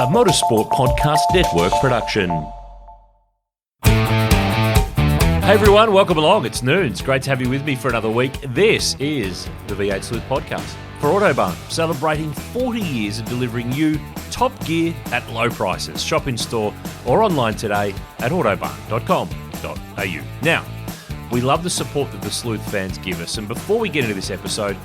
a Motorsport Podcast Network production. Hey everyone, welcome along. It's noon. It's great to have you with me for another week. This is the V8 Sleuth Podcast for Autobarn, celebrating 40 years of delivering you top gear at low prices. Shop in store or online today at autobarn.com.au. Now, we love the support that the Sleuth fans give us, and before we get into this episode,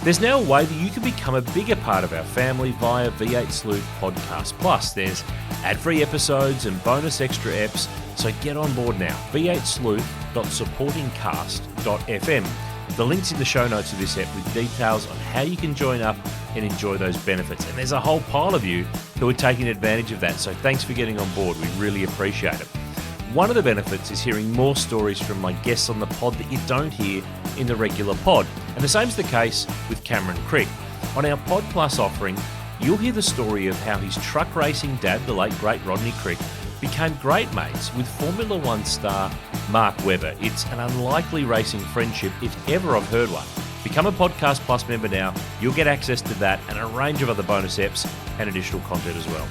there's now a way that you can become a bigger part of our family via V8 Sleuth Podcast. Plus, there's ad-free episodes and bonus extra eps, so get on board now. v8sleuth.supportingcast.fm. The link's in the show notes of this ep with details on how you can join up and enjoy those benefits. And there's a whole pile of you who are taking advantage of that, so thanks for getting on board. We really appreciate it. One of the benefits is hearing more stories from my guests on the pod that you don't hear in the regular pod. And the same's the case with Cameron Crick. On our Pod Plus offering, you'll hear the story of how his truck racing dad, the late great Rodney Crick, became great mates with Formula One star Mark Webber. It's an unlikely racing friendship if ever I've heard one. Become a Podcast Plus member now. You'll get access to that and a range of other bonus eps and additional content as well.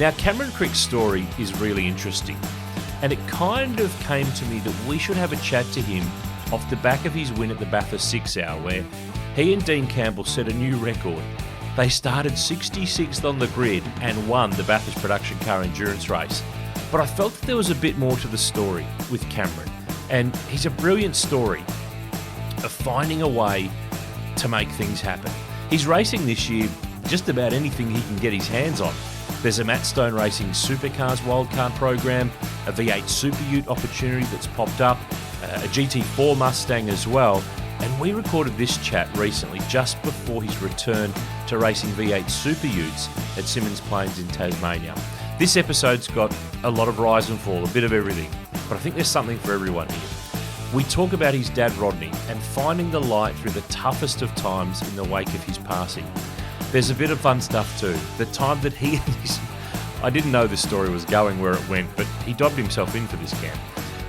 Now, Cameron Crick's story is really interesting. And it kind of came to me that we should have a chat to him off the back of his win at the Bathurst 6 Hour, where he and Dean Campbell set a new record. They started 66th on the grid and won the Bathurst production car endurance race. But I felt that there was a bit more to the story with Cameron. And he's a brilliant story of finding a way to make things happen. He's racing this year just about anything he can get his hands on. There's a Matt Stone Racing Supercars wildcard program, a V8 Super Ute opportunity that's popped up, a GT4 Mustang as well. And we recorded this chat recently just before his return to racing V8 Super Utes at Symonds Plains in Tasmania. This episode's got a lot of rise and fall, a bit of everything, but I think there's something for everyone here. We talk about his dad Rodney and finding the light through the toughest of times in the wake of his passing. There's a bit of fun stuff too. The time that he and his... I didn't know this story was going where it went, but he dobbed himself in for this camp.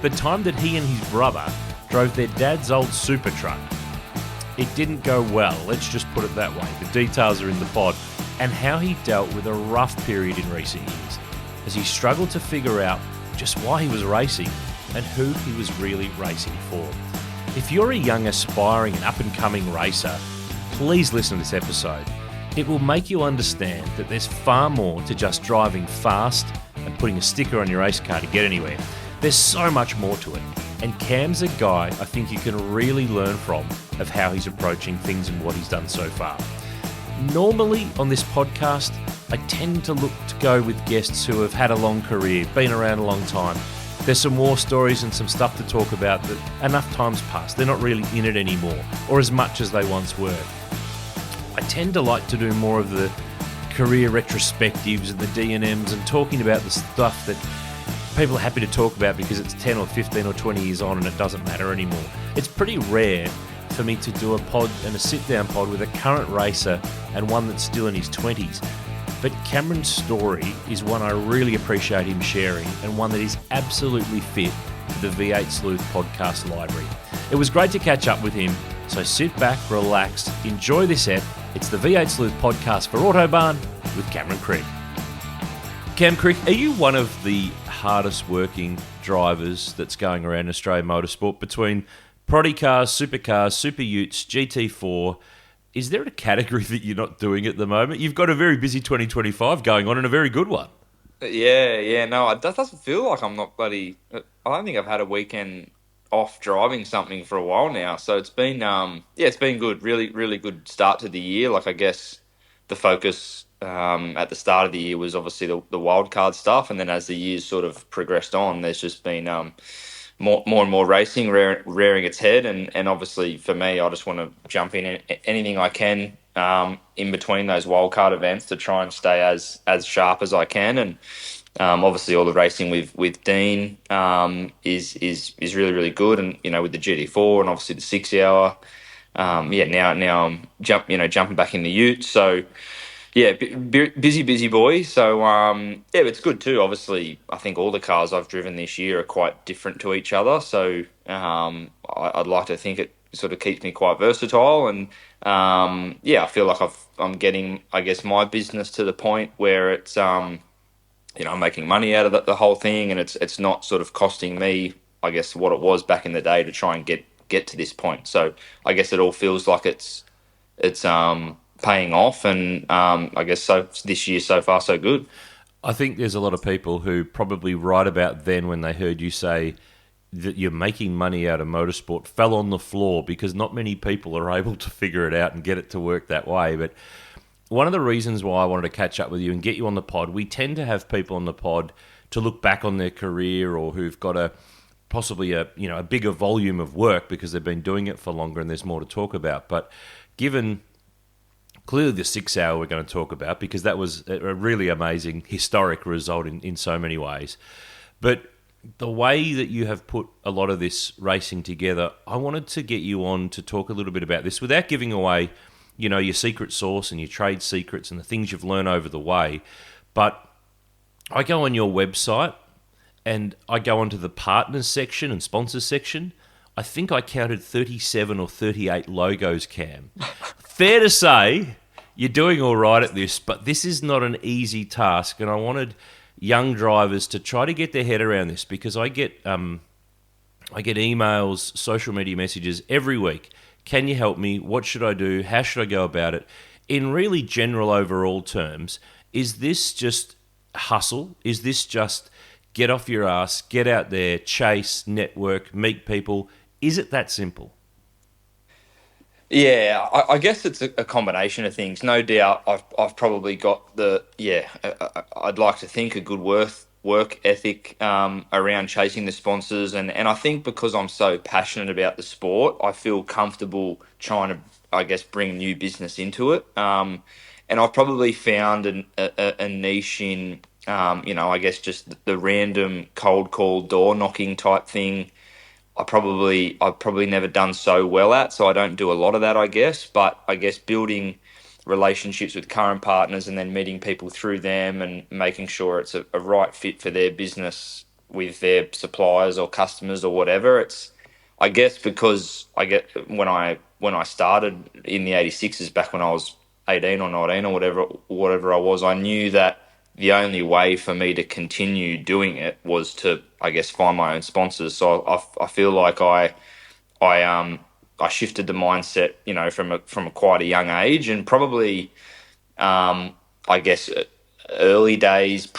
The time that he and his brother drove their dad's old super truck. It didn't go well, let's just put it that way. The details are in the pod. And how he dealt with a rough period in recent years, as he struggled to figure out just why he was racing and who he was really racing for. If you're a young, aspiring and up-and-coming racer, please listen to this episode. It will make you understand that there's far more to just driving fast and putting a sticker on your race car to get anywhere. There's so much more to it. And Cam's a guy I think you can really learn from of how he's approaching things and what he's done so far. Normally on this podcast, I tend to look to go with guests who have had a long career, been around a long time. There's some war stories and some stuff to talk about that enough time's passed. They're not really in it anymore, or as much as they once were. I tend to like to do more of the career retrospectives and the D&Ms and talking about the stuff that people are happy to talk about because it's 10 or 15 or 20 years on and it doesn't matter anymore. It's pretty rare for me to do a pod and a sit-down pod with a current racer and one that's still in his 20s. But Cameron's story is one I really appreciate him sharing and one that is absolutely fit for the V8 Sleuth podcast library. It was great to catch up with him, so sit back, relax, enjoy this ep. It's the V8 Sleuth podcast for Autobarn with Cameron Crick. Cam Crick, are you one of the hardest working drivers that's going around Australian motorsport between Proddy cars, supercars, super utes, GT4? Is there a category that you're not doing at the moment? You've got a very busy 2025 going on and a very good one. Yeah, no, it doesn't feel like I'm not bloody... I don't think I've had a weekend off driving something for a while now, so it's been, it's been good, really, really good start to the year. Like, I guess the focus at the start of the year was obviously the wildcard stuff, and then as the years sort of progressed on, there's just been more and more racing rearing its head, and obviously for me, I just want to jump in anything I can in between those wildcard events to try and stay as sharp as I can. And obviously all the racing with Dean is really, really good, and with the GT4 and obviously the 6 hour. Now I'm jumping back in the ute, so yeah, busy boy. So it's good too. Obviously, I think all the cars I've driven this year are quite different to each other. So I'd like to think it sort of keeps me quite versatile, and I feel like I'm getting, I guess, my business to the point where it's I'm making money out of the whole thing, and it's not sort of costing me, I guess, what it was back in the day to try and get to this point. So I guess it all feels like it's paying off, and I guess so this year so far so good. I think there's a lot of people who probably right about then when they heard you say that you're making money out of motorsport fell on the floor because not many people are able to figure it out and get it to work that way. But one of the reasons why I wanted to catch up with you and get you on the pod, we tend to have people on the pod to look back on their career or who've got possibly a bigger volume of work because they've been doing it for longer and there's more to talk about. But given clearly the 6 hour we're going to talk about, because that was a really amazing historic result in so many ways. But the way that you have put a lot of this racing together, I wanted to get you on to talk a little bit about this without giving away, your secret sauce and your trade secrets and the things you've learned over the way. But I go on your website and I go onto the partners section and sponsors section. I think I counted 37 or 38 logos, Cam. Fair to say, you're doing all right at this, but this is not an easy task, and I wanted young drivers to try to get their head around this because I get emails, social media messages every week. Can you help me? What should I do? How should I go about it? In really general overall terms, is this just hustle? Is this just get off your ass, get out there, chase, network, meet people? Is it that simple? Yeah, I guess it's a combination of things. No doubt, I've probably got I'd like to think a good work ethic around chasing the sponsors, and I think because I'm so passionate about the sport, I feel comfortable trying to, I guess, bring new business into it. And I've probably found a niche in, I guess just the random cold call door knocking type thing. I've probably never done so well at, so I don't do a lot of that, I guess. But I guess building relationships with current partners and then meeting people through them and making sure it's a right fit for their business with their suppliers or customers or whatever. It's, I guess, because when I started in the 86s back when I was 18 or 19 or whatever I was, I knew that the only way for me to continue doing it was to, I guess, find my own sponsors. So I feel like I shifted the mindset, from a quite a young age, and probably, I guess, early days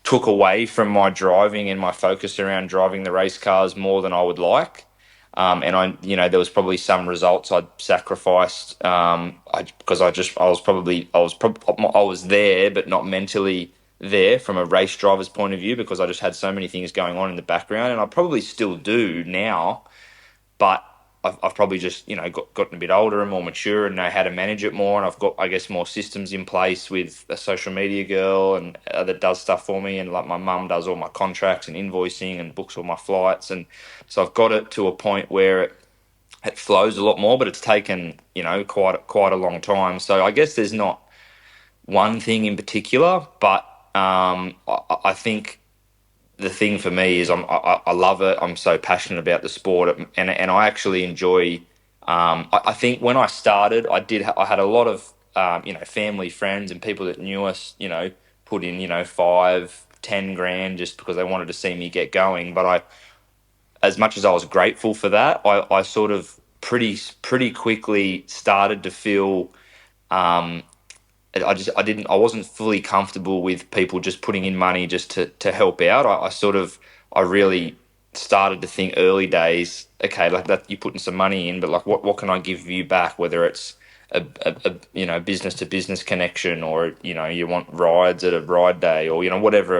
took away from my driving and my focus around driving the race cars more than I would like. And there was probably some results I'd sacrificed because I was there, but not mentally there from a race driver's point of view, because I just had so many things going on in the background, and I probably still do now, but I've probably just gotten a bit older and more mature and know how to manage it more, and I've got, I guess, more systems in place with a social media girl and that does stuff for me, and like my mum does all my contracts and invoicing and books all my flights, and so I've got it to a point where it flows a lot more, but it's taken quite a long time. So I guess there's not one thing in particular, but I think the thing for me is I love it. I'm so passionate about the sport, and I actually enjoy. I think when I started, I had a lot of family, friends, and people that knew us. Put in 5-10 grand just because they wanted to see me get going. But as much as I was grateful for that, I sort of pretty quickly started to feel. I wasn't fully comfortable with people just putting in money just to help out. I really started to think early days, okay, like that, you're putting some money in, but like what can I give you back? Whether it's a business to business connection, or you want rides at a ride day, or whatever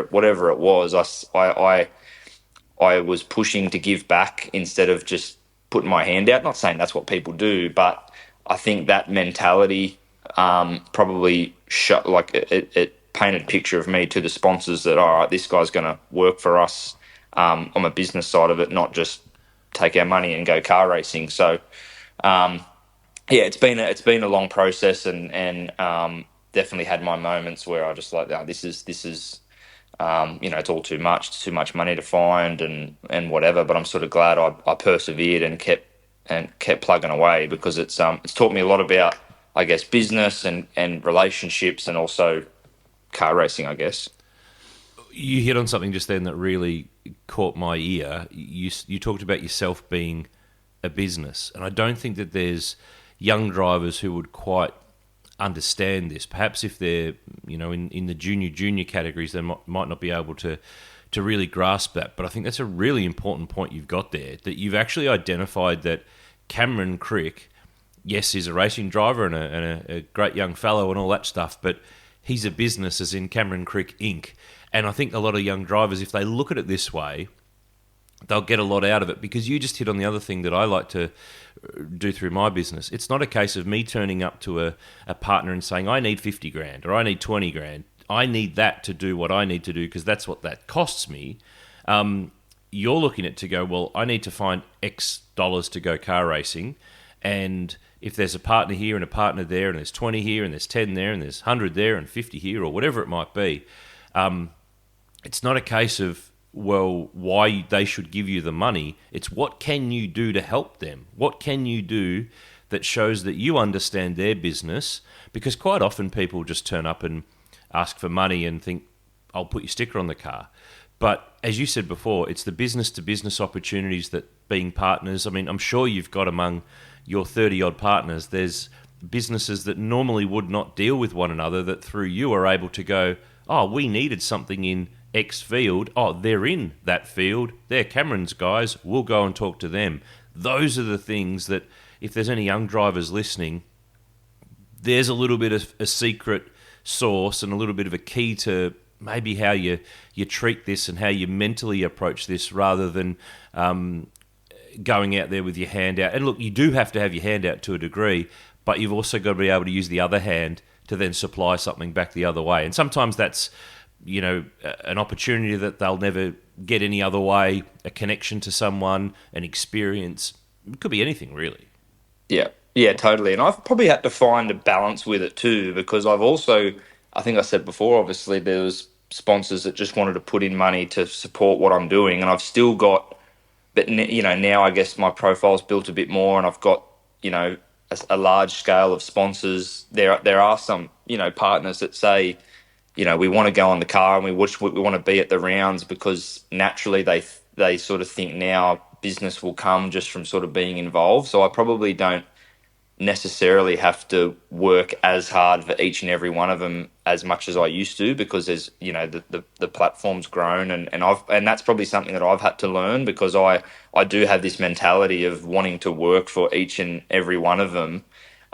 it was. I was pushing to give back instead of just putting my hand out. Not saying that's what people do, but I think that mentality probably it painted a picture of me to the sponsors that, all right, this guy's going to work for us on the business side of it, not just take our money and go car racing. So it's been a long process, and definitely had my moments where I just like, this is it's all too much. It's too much money to find and whatever. But I'm sort of glad I persevered and kept plugging away, because it's taught me a lot about, I guess, business and relationships, and also car racing, I guess. You hit on something just then that really caught my ear. You talked about yourself being a business, and I don't think that there's young drivers who would quite understand this. Perhaps if they're, in the junior categories, they might not be able to really grasp that. But I think that's a really important point you've got there, that you've actually identified that Cameron Crick, yes, is a racing driver and a great young fellow and all that stuff, but he's a business, as in Cameron Crick Inc. And I think a lot of young drivers, if they look at it this way, they'll get a lot out of it, because you just hit on the other thing that I like to do through my business. It's not a case of me turning up to a partner and saying, I need 50 grand or I need 20 grand. I need that to do what I need to do because that's what that costs me. You're looking at to go, well, I need to find X dollars to go car racing. And if there's a partner here and a partner there, and there's 20 here and there's 10 there and there's 100 there and 50 here or whatever it might be, it's not a case of, well, why they should give you the money. It's what can you do to help them? What can you do that shows that you understand their business? Because quite often people just turn up and ask for money and think, I'll put your sticker on the car. But as you said before, it's the business-to-business opportunities that being partners, I mean, I'm sure you've got among your 30-odd partners, there's businesses that normally would not deal with one another that through you are able to go, oh, we needed something in X field. Oh, they're in that field. They're Cameron's guys. We'll go and talk to them. Those are the things that, if there's any young drivers listening, there's a little bit of a secret sauce and a little bit of a key to maybe how you treat this and how you mentally approach this, rather than going out there with your hand out. And look, you do have to have your hand out to a degree, but you've also got to be able to use the other hand to then supply something back the other way. And sometimes that's, an opportunity that they'll never get any other way, a connection to someone, an experience. It could be anything, really. Yeah, totally. And I've probably had to find a balance with it too, because I've also, I think I said before, obviously there was sponsors that just wanted to put in money to support what I'm doing, and I've still got, but now I guess my profile's built a bit more, and I've got, a large scale of sponsors. There are some, partners that say, we want to go on the car and we want to be at the rounds, because naturally they sort of think now business will come just from sort of being involved. So I probably don't necessarily have to work as hard for each and every one of them as much as I used to, because there's, the platform's grown, and that's probably something that I've had to learn, because I do have this mentality of wanting to work for each and every one of them.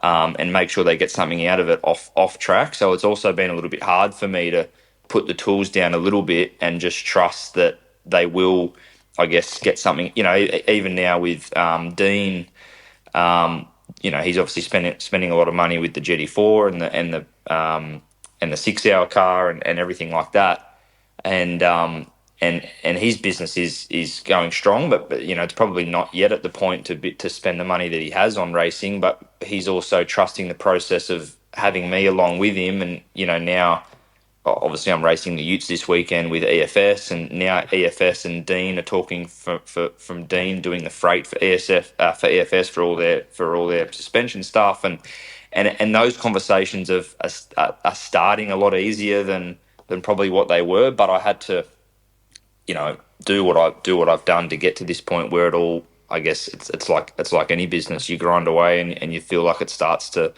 And make sure they get something out of it off track. So it's also been a little bit hard for me to put the tools down a little bit and just trust that they will, I guess, get something. Even now with Dean, he's obviously spending a lot of money with the GT4 and the 6 hour car and everything like that. And his business is going strong, but it's probably not yet at the point to spend the money that he has on racing. But he's also trusting the process of having me along with him. And now obviously I'm racing the Utes this weekend with EFS, and now EFS and Dean are talking from Dean doing the freight for EFS for all their suspension stuff, and those conversations are starting a lot easier than probably what they were. But I had to do what I've done to get to this point where it all, I guess it's like any business. You grind away and you feel like it starts to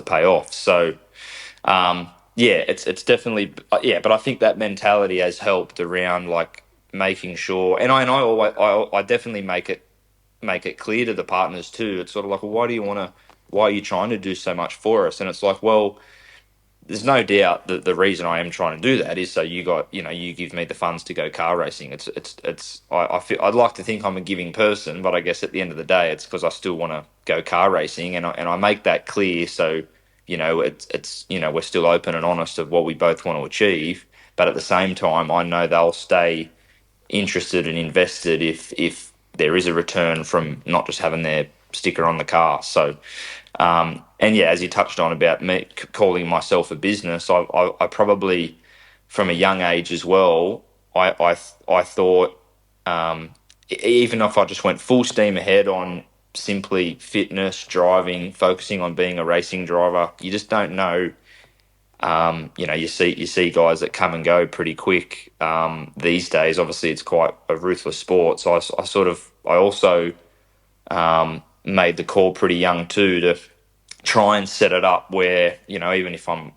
pay off. So it's definitely but I think that mentality has helped around like making sure, and I definitely make it clear to the partners too. It's sort of like, well, why are you trying to do so much for us? And it's like, well, there's no doubt that the reason I am trying to do that is so you give me the funds to go car racing. I feel, I'd like to think I'm a giving person, but I guess at the end of the day, it's because I still want to go car racing, and I make that clear. So, we're still open and honest of what we both want to achieve, but at the same time, I know they'll stay interested and invested if there is a return from not just having their sticker on the car. So, as you touched on about me calling myself a business, I probably, from a young age as well, I thought, even if I just went full steam ahead on simply fitness, driving, focusing on being a racing driver, you just don't know You see guys that come and go pretty quick these days. Obviously, it's quite a ruthless sport. So I also made the call pretty young too to try and set it up where, even if I'm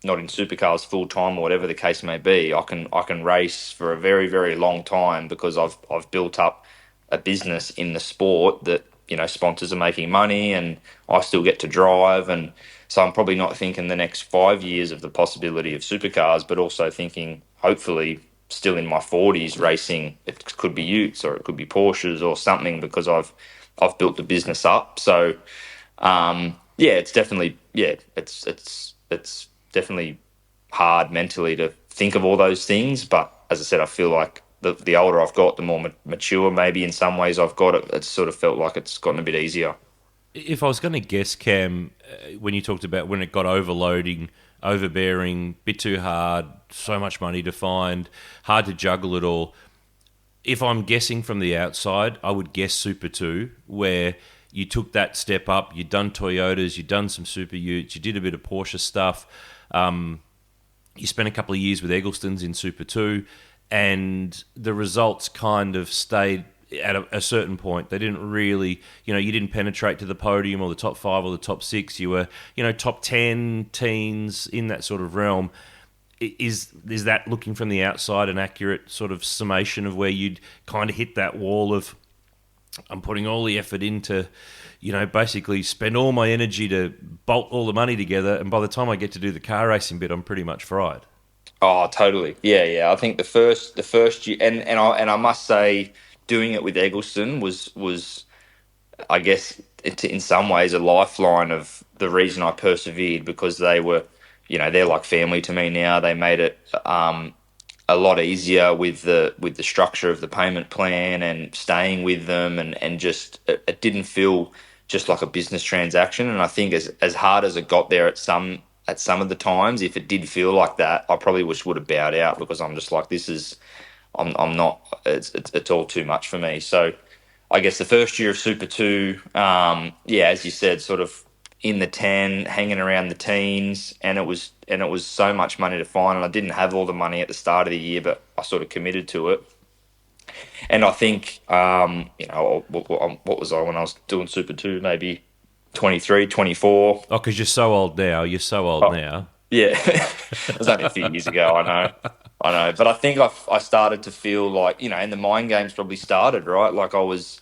not in supercars full time or whatever the case may be, I can race for a very, very long time because I've built up a business in the sport that, sponsors are making money and I still get to drive. And so I'm probably not thinking the next 5 years of the possibility of supercars, but also thinking hopefully still in my 40s racing. It could be Utes or it could be Porsches or something because I've built the business up. So it's definitely it's definitely hard mentally to think of all those things. But as I said, I feel like the older I've got, the more mature maybe in some ways I've got, it's sort of felt like it's gotten a bit easier. If I was going to guess, Cam, when you talked about when it got overloading, overbearing, bit too hard, so much money to find, hard to juggle it all, if I'm guessing from the outside, I would guess Super 2, where you took that step up, you'd done Toyotas, you'd done some Super Utes, you did a bit of Porsche stuff, you spent a couple of years with Egglestons in Super 2, and the results kind of stayed at a certain point. They didn't really, you didn't penetrate to the podium or the top 5 or the top 6. You were, top 10, teens, in that sort of realm. Is that, looking from the outside, an accurate sort of summation of where you'd kind of hit that wall of, I'm putting all the effort into, basically spend all my energy to bolt all the money together, and by the time I get to do the car racing bit, I'm pretty much fried? Oh, totally. Yeah. I think the first year, and I must say, doing it with Eggleston was I guess in some ways a lifeline of the reason I persevered, because they were, they're like family to me now. They made it a lot easier with the structure of the payment plan and staying with them, and just it didn't feel just like a business transaction. And I think as hard as it got there at some of the times, if it did feel like that, I probably would have bowed out, because I'm just like, I'm not, it's all too much for me. So I guess the first year of Super 2, as you said, sort of in the 10, hanging around the teens, and it was so much money to find, and I didn't have all the money at the start of the year, but I sort of committed to it. And I think, what was I when I was doing Super 2, maybe 23, 24. Oh, because you're so old now. Now. Yeah, it was only a few years ago, I know. But I think I started to feel like, and the mind games probably started, right? Like I was,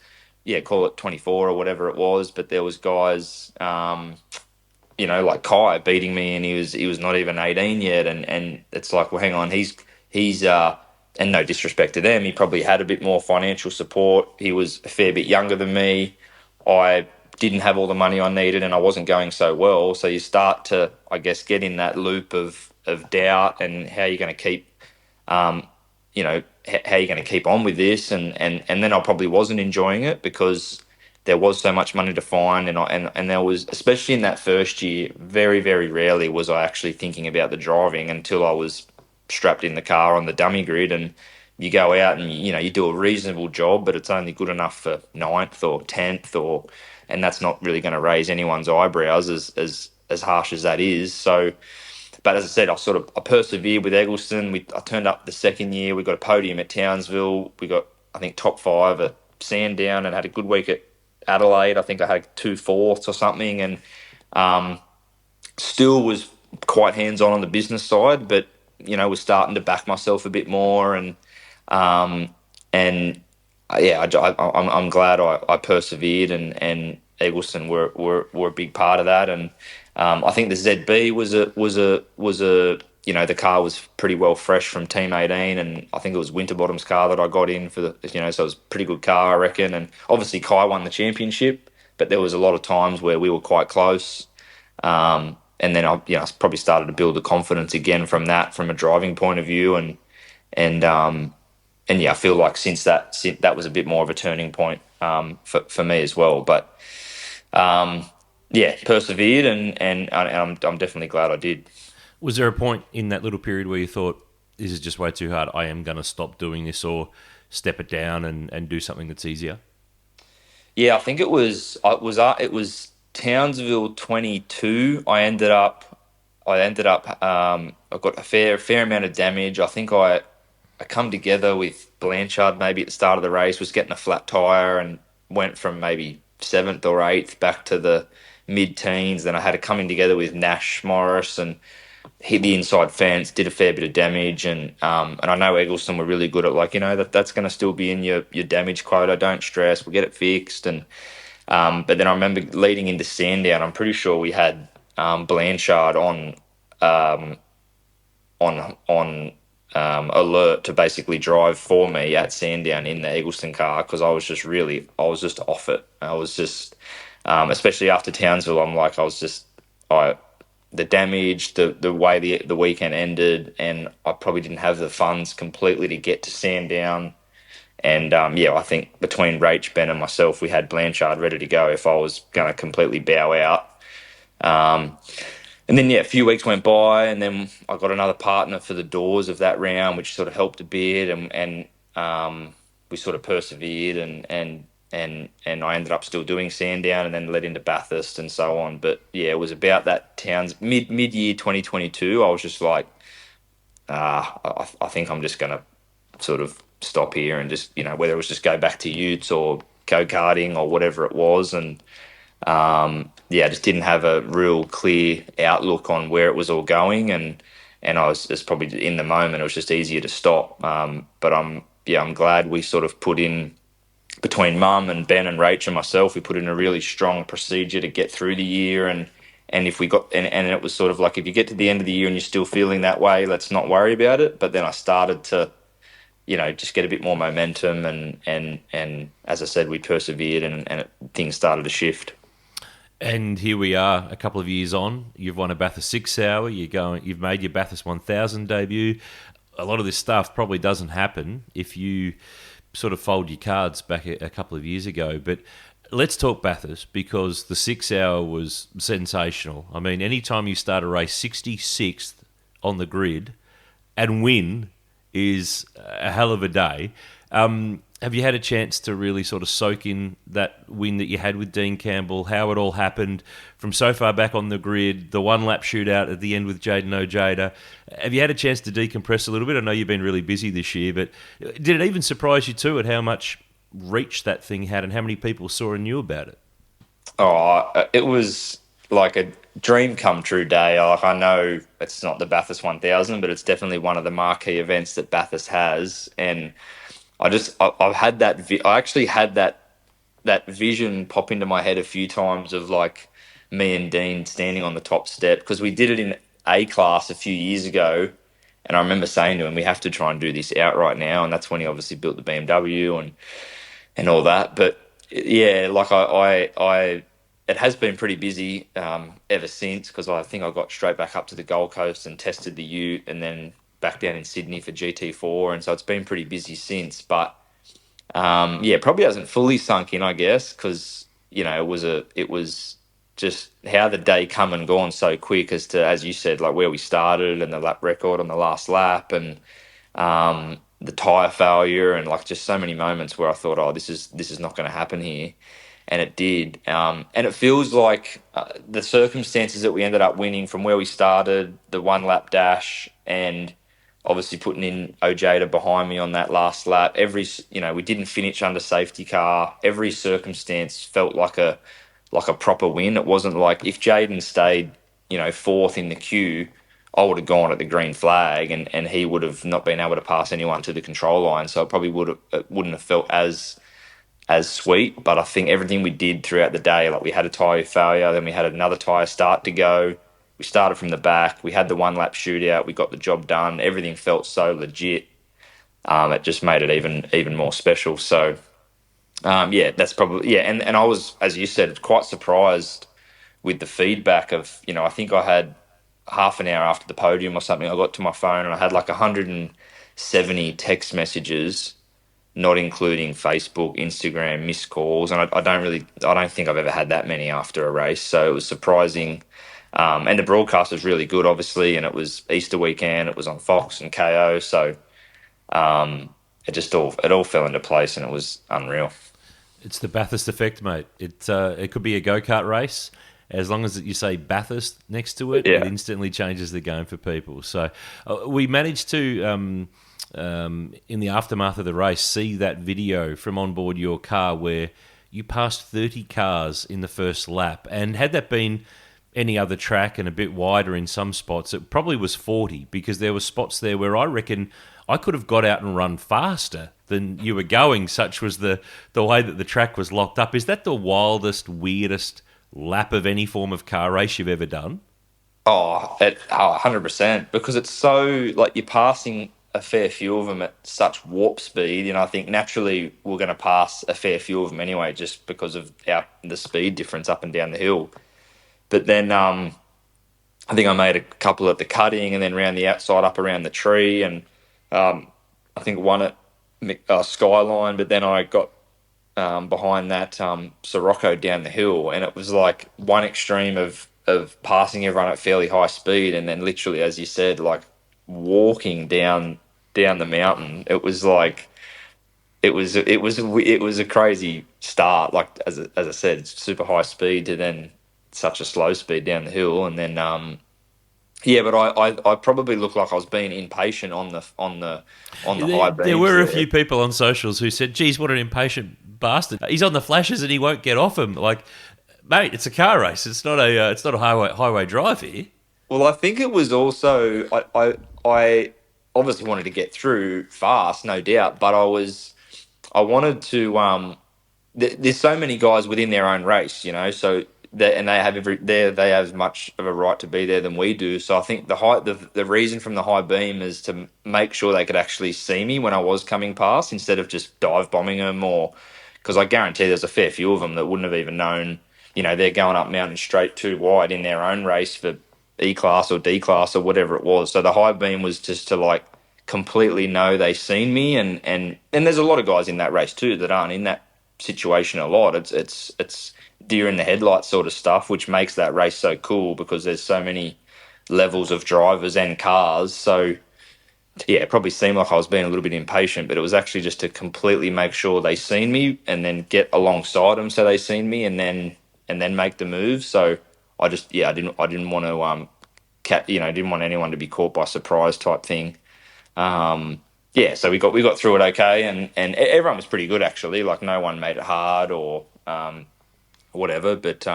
call it 24 or whatever it was, but there was guys, like Kai beating me, and he was not even 18 yet, and it's like, well, hang on, he's and no disrespect to them, he probably had a bit more financial support. He was a fair bit younger than me. I didn't have all the money I needed, and I wasn't going so well. So you start to, I guess, get in that loop of doubt, and how you're going to keep, how you're going to keep on with this. And then I probably wasn't enjoying it, because there was so much money to find, and there was, especially in that first year, very, very rarely was I actually thinking about the driving until I was strapped in the car on the dummy grid, and you go out and you do a reasonable job, but it's only good enough for 9th or 10th, and that's not really going to raise anyone's eyebrows, as harsh as that is. So, but as I said, I persevered with Eggleston. I turned up the second year. We got a podium at Townsville. We got, I think, top 5 at Sandown, and had a good week at Adelaide. I think I had 2 fourths or something, and still was quite hands-on the business side, but was starting to back myself a bit more, and I'm glad I persevered, and Eggleston were a big part of that. And I think the ZB was a the car was pretty well fresh from Team 18, and I think it was Winterbottom's car that I got in for so it was a pretty good car, I reckon. And obviously Kai won the championship, but there was a lot of times where we were quite close. And then I probably started to build the confidence again from a driving point of view, and I feel like since that was a bit more of a turning point for me as well. But persevered, and I'm definitely glad I did. Was there a point in that little period where you thought, this is just way too hard, I am going to stop doing this, or step it down and do something that's easier? Yeah, I think it was Townsville 22. I I ended up I got a fair amount of damage. I think I come together with Blanchard maybe at the start of the race, was getting a flat tyre and went from maybe 7th or 8th back to the mid-teens. Then I had a coming together with Nash Morris and hit the inside fence, did a fair bit of damage. And I know Eggleston were really good at that's going to still be in your damage quota. Don't stress, we'll get it fixed. And but then I remember leading into Sandown, I'm pretty sure we had Blanchard on alert to basically drive for me at Sandown in the Eggleston car, because I was just off it. I was just, especially after Townsville, the damage, the way the weekend ended, and I probably didn't have the funds completely to get to Sandown. And I think between Rach, Ben, and myself, we had Blanchard ready to go if I was going to completely bow out. And then, a few weeks went by, and then I got another partner for the doors of that round, which sort of helped a bit, and we sort of persevered, and I ended up still doing Sandown, and then led into Bathurst and so on. But it was about that mid-year 2022. I was just like, I think I'm just going to sort of stop here and just, whether it was just go back to utes or go-karting or whatever it was. And I just didn't have a real clear outlook on where it was all going. And I was just probably in the moment, it was just easier to stop. But I'm glad we sort of put in, between Mum and Ben and Rach and myself, we put in a really strong procedure to get through the year. And if we got, and it was sort of like, if you get to the end of the year and you're still feeling that way, let's not worry about it. But then I started to, just get a bit more momentum, and as I said, we persevered, and things started to shift. And here we are, a couple of years on. You've won a Bathurst 6 Hour. You've made your Bathurst 1000 debut. A lot of this stuff probably doesn't happen if you sort of fold your cards back a couple of years ago. But let's talk Bathurst, because the 6 Hour was sensational. I mean, anytime you start a race 66th on the grid and win is a hell of a day. Have you had a chance to really sort of soak in that win that you had with Dean Campbell, how it all happened from so far back on the grid, the one-lap shootout at the end with Jaden Ojeda? Have you had a chance to decompress a little bit? I know you've been really busy this year, but did it even surprise you too at how much reach that thing had and how many people saw and knew about it? Oh, it was like a dream come true day. Like, I know it's not the Bathurst 1000, but it's definitely one of the marquee events that Bathurst has. And I've had that. I actually had that vision pop into my head a few times of like me and Dean standing on the top step, because we did it in A class a few years ago. And I remember saying to him, we have to try and do this outright now. And that's when he obviously built the BMW and all that. But like I it has been pretty busy ever since, because I think I got straight back up to the Gold Coast and tested the ute, and then back down in Sydney for GT4, and so it's been pretty busy since. But probably hasn't fully sunk in, I guess, because it was just how the day come and gone so quick, as you said, like where we started and the lap record on the last lap, and the tyre failure, and like just so many moments where I thought, oh, this is not going to happen here. And it did. And it feels like the circumstances that we ended up winning from where we started, the one lap dash, and obviously putting in Ojeda behind me on that last lap. We didn't finish under safety car. Every circumstance felt like a proper win. It wasn't like if Jaden stayed, fourth in the queue, I would have gone at the green flag, and he would have not been able to pass anyone to the control line. So it probably wouldn't have felt as sweet. But I think everything we did throughout the day, like we had a tyre failure, then we had another tyre start to go. We started from the back. We had the one-lap shootout. We got the job done. Everything felt so legit. It just made it even more special. So, that's probably... Yeah, and I was, as you said, quite surprised with the feedback of, I think I had half an hour after the podium or something, I got to my phone and I had like 170 text messages, not including Facebook, Instagram, missed calls. And I don't think I've ever had that many after a race. So it was surprising. And the broadcast was really good, obviously, and it was Easter weekend. It was on Fox and KO, so it all fell into place, and it was unreal. It's the Bathurst effect, mate. It could be a go-kart race, as long as you say Bathurst next to it, Yeah. it instantly changes the game for people. So we managed to, in the aftermath of the race, see that video from on board your car where you passed 30 cars in the first lap. And had that been any other track and a bit wider in some spots, it probably was 40, because there were spots there where I reckon I could have got out and run faster than you were going, such was the way that the track was locked up. Is that the wildest, weirdest lap of any form of car race you've ever done? 100%, because it's so, like, you're passing a fair few of them at such warp speed, and I think naturally we're going to pass a fair few of them anyway, just because of the speed difference up and down the hill. But then I think I made a couple at the cutting, and then round the outside up around the tree, and I think one at Skyline, but then I got behind that Sirocco down the hill, and it was like one extreme of passing everyone at fairly high speed, and then literally, as you said, like walking down the mountain. It was like it was a crazy start. Like as I said, it's super high speed to then such a slow speed down the hill, and then yeah. But I probably looked like I was being impatient on the high beams. There were a few people on socials who said, "Geez, what an impatient bastard! He's on the flashes and he won't get off him." Like, mate, it's a car race. It's not a highway drive here. Well, I think it was also I obviously wanted to get through fast, no doubt, but I wanted to. There's so many guys within their own race, you know, so they have as much of a right to be there than we do. So I think the reason from the high beam is to make sure they could actually see me when I was coming past, instead of just dive bombing them, or because I guarantee there's a fair few of them that wouldn't have even known. You know, they're going up mountain straight too wide in their own race for E-class or D-class or whatever it was. So the high beam was just to, like, completely know they seen me, and there's a lot of guys in that race too that aren't in that situation a lot. It's deer in the headlights sort of stuff, which makes that race so cool, because there's so many levels of drivers and cars. So yeah, it probably seemed like I was being a little bit impatient, but it was actually just to completely make sure they seen me, and then get alongside them so they seen me, and then make the move. So I didn't want to didn't want anyone to be caught by surprise type thing. So we got through it okay, and everyone was pretty good actually. Like, no one made it hard or whatever. But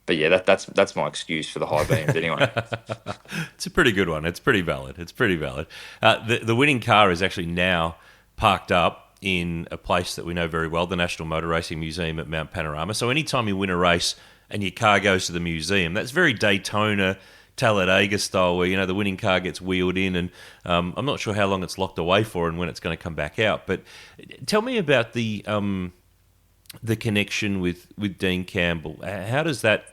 yeah, that's my excuse for the high beams anyway. It's a pretty good one. It's pretty valid. The winning car is actually now parked up in a place that we know very well, the National Motor Racing Museum at Mount Panorama. So anytime you win a race and your car goes to the museum, that's very Daytona, Talladega style, where, you know, the winning car gets wheeled in, and I'm not sure how long it's locked away for and when it's going to come back out. But tell me about the connection with Dean Campbell. How does that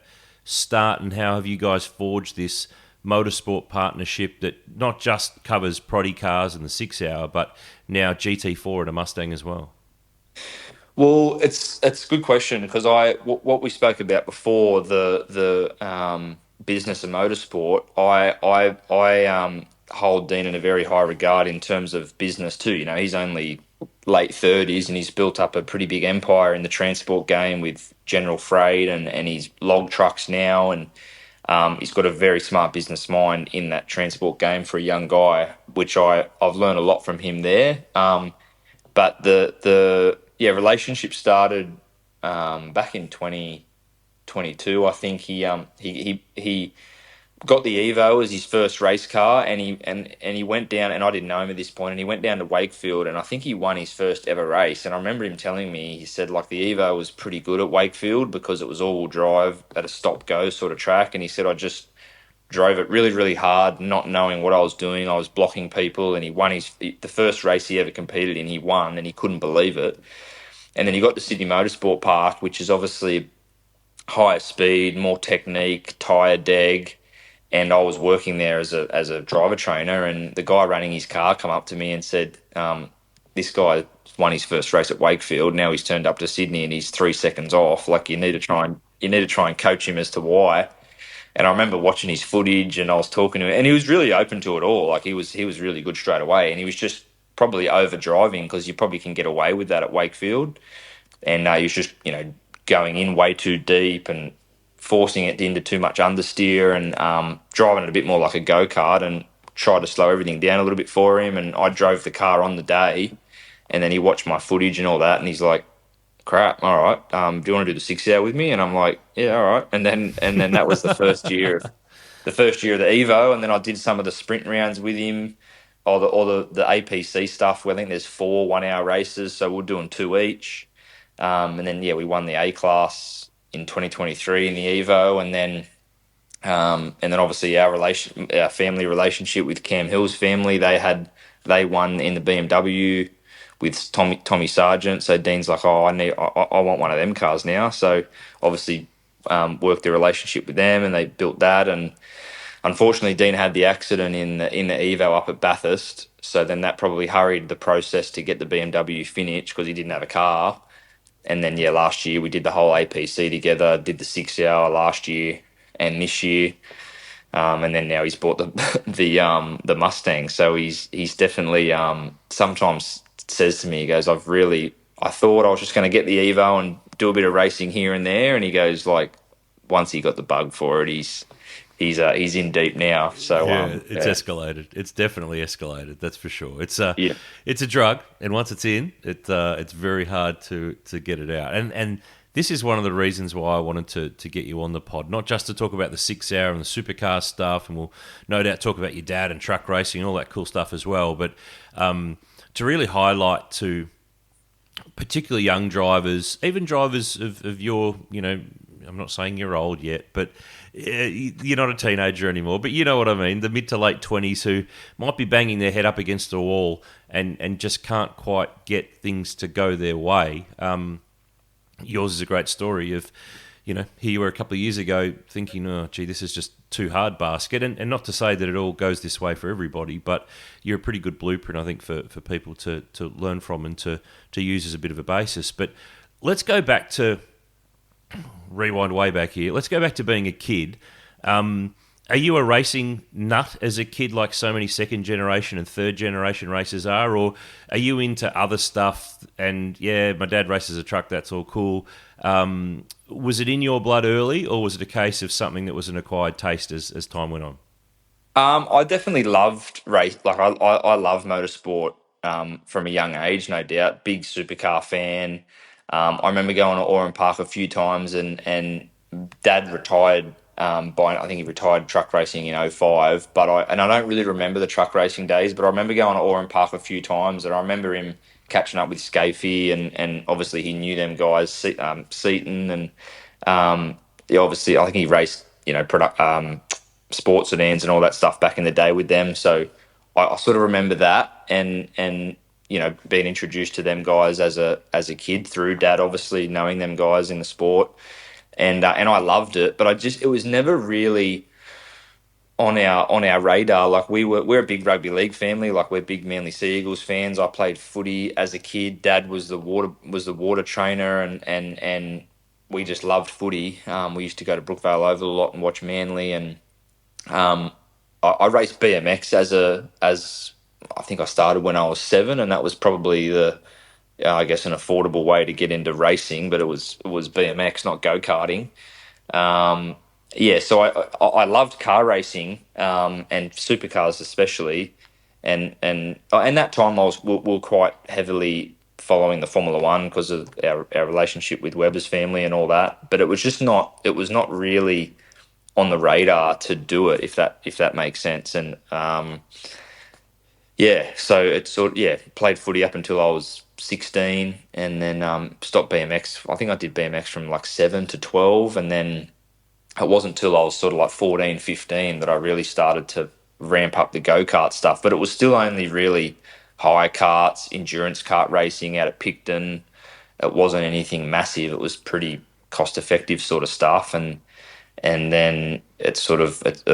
start, and how have you guys forged this motorsport partnership that not just covers Proddy cars and the 6 Hour, but now GT4 and a Mustang as well? Well, it's a good question, because what we spoke about before, the business and motorsport, I hold Dean in a very high regard in terms of business too. You know, he's only late 30s, and he's built up a pretty big empire in the transport game with General Freight and his log trucks now, and he's got a very smart business mind in that transport game for a young guy, which I've learned a lot from him there. But the relationship started back in 2022. I think he got the Evo as his first race car, and he went down, and I didn't know him at this point, and he went down to Wakefield, and I think he won his first ever race. And I remember him telling me, he said, like, the Evo was pretty good at Wakefield because it was all-wheel drive at a stop-go sort of track, and he said, I just drove it really, really hard, not knowing what I was doing. I was blocking people, and he won the first race he ever competed in, he won, and he couldn't believe it. And then he got to Sydney Motorsport Park, which is obviously higher speed, more technique, tyre deg, and I was working there as a driver trainer, and the guy running his car come up to me and said, this guy won his first race at Wakefield, now he's turned up to Sydney and he's 3 seconds off. Like, you need to try and coach him as to why. And I remember watching his footage, and I was talking to him, and he was really open to it all. Like, he was really good straight away, and he was just probably over driving, because you probably can get away with that at Wakefield. And he was just, you know, going in way too deep and forcing it into too much understeer and driving it a bit more like a go-kart, and tried to slow everything down a little bit for him. And I drove the car on the day, and then he watched my footage and all that, and he's like, crap, all right, do you want to do the 6 hour with me? And I'm like, yeah, all right. And then that was the first year of the Evo, and then I did some of the sprint rounds with him, or the APC stuff, where I think there's 4 1-hour races, so we're doing 2 each. And then we won the A class in 2023 in the Evo, and then obviously our family relationship with Cam Hill's family, they won in the BMW with Tommy Sargent. So Dean's like, oh, I want one of them cars now. So obviously worked the relationship with them, and they built that. And unfortunately, Dean had the accident in the Evo up at Bathurst. So then that probably hurried the process to get the BMW finished, because he didn't have a car. And then last year we did the whole APC together. Did the 6 hour last year and this year. And then now he's bought the Mustang. So he's definitely sometimes says to me, he goes, I thought I was just going to get the Evo and do a bit of racing here and there. And he goes, like, once he got the bug for it, he's in deep now. So it's escalated. It's definitely escalated. That's for sure. It's a drug, and once it's in, it's very hard to get it out. And this is one of the reasons why I wanted to get you on the pod, not just to talk about the 6 hour and the supercar stuff, and we'll no doubt talk about your dad and truck racing and all that cool stuff as well, but to really highlight to particularly young drivers, even drivers of your, I'm not saying you're old yet, but you're not a teenager anymore, but you know what I mean, the mid to late 20s who might be banging their head up against the wall and just can't quite get things to go their way. Yours is a great story of, here you were a couple of years ago thinking, oh, gee, this is just too hard basket. And not to say that it all goes this way for everybody, but you're a pretty good blueprint, I think, for people to learn from and to use as a bit of a basis. But let's go back to, rewind way back here. Let's go back to being a kid. Are you a racing nut as a kid like so many second generation and third generation racers are, or are you into other stuff and, my dad races a truck, that's all cool? Was it in your blood early, or was it a case of something that was an acquired taste as time went on? I definitely loved race. Like I love motorsport from a young age, no doubt. Big supercar fan. I remember going to Oran Park a few times, and Dad retired. I think he retired truck racing in 2005, but I don't really remember the truck racing days, but I remember going to Oran Park a few times, and I remember him catching up with Scafie, and obviously he knew them guys, Seaton, and obviously I think he raced, sports sedans and all that stuff back in the day with them. So I sort of remember that, and being introduced to them guys as a kid through Dad, obviously knowing them guys in the sport. And I loved it, but it was never really on our radar. Like we're a big rugby league family. Like we're big Manly Sea Eagles fans. I played footy as a kid. Dad was the water trainer, and we just loved footy. We used to go to Brookvale Oval a lot and watch Manly. And I raced BMX as I think I started when I was 7, and that was probably I guess an affordable way to get into racing, but it was BMX, not go-karting. So I loved car racing and supercars especially, and that time we were quite heavily following the Formula One because of our relationship with Webber's family and all that. But it was not really on the radar to do it, if that makes sense. And so it's played footy up until I was 16, and then stopped BMX. I think I did BMX from like 7 to 12, and then it wasn't until I was sort of like 14, 15 that I really started to ramp up the go-kart stuff. But it was still only really hire karts, endurance kart racing out at Picton. It wasn't anything massive. It was pretty cost-effective sort of stuff, and then it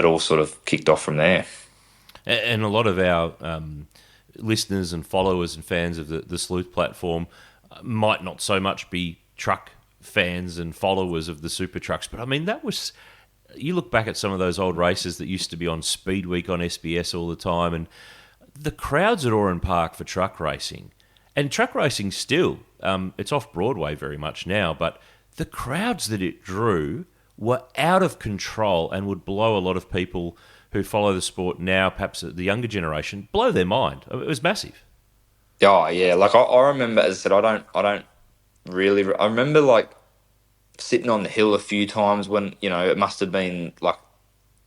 all sort of kicked off from there. And a lot of our listeners and followers and fans of the Sleuth platform might not so much be truck fans and followers of the super trucks, but I mean, you look back at some of those old races that used to be on Speed Week on SBS all the time, and the crowds at Oran Park for truck racing, and truck racing still, it's off Broadway very much now, but the crowds that it drew were out of control and would blow a lot of people who follow the sport now, perhaps the younger generation, blow their mind. It was massive. Oh yeah, like I remember, as I said, I don't really. I remember like sitting on the hill a few times when it must have been like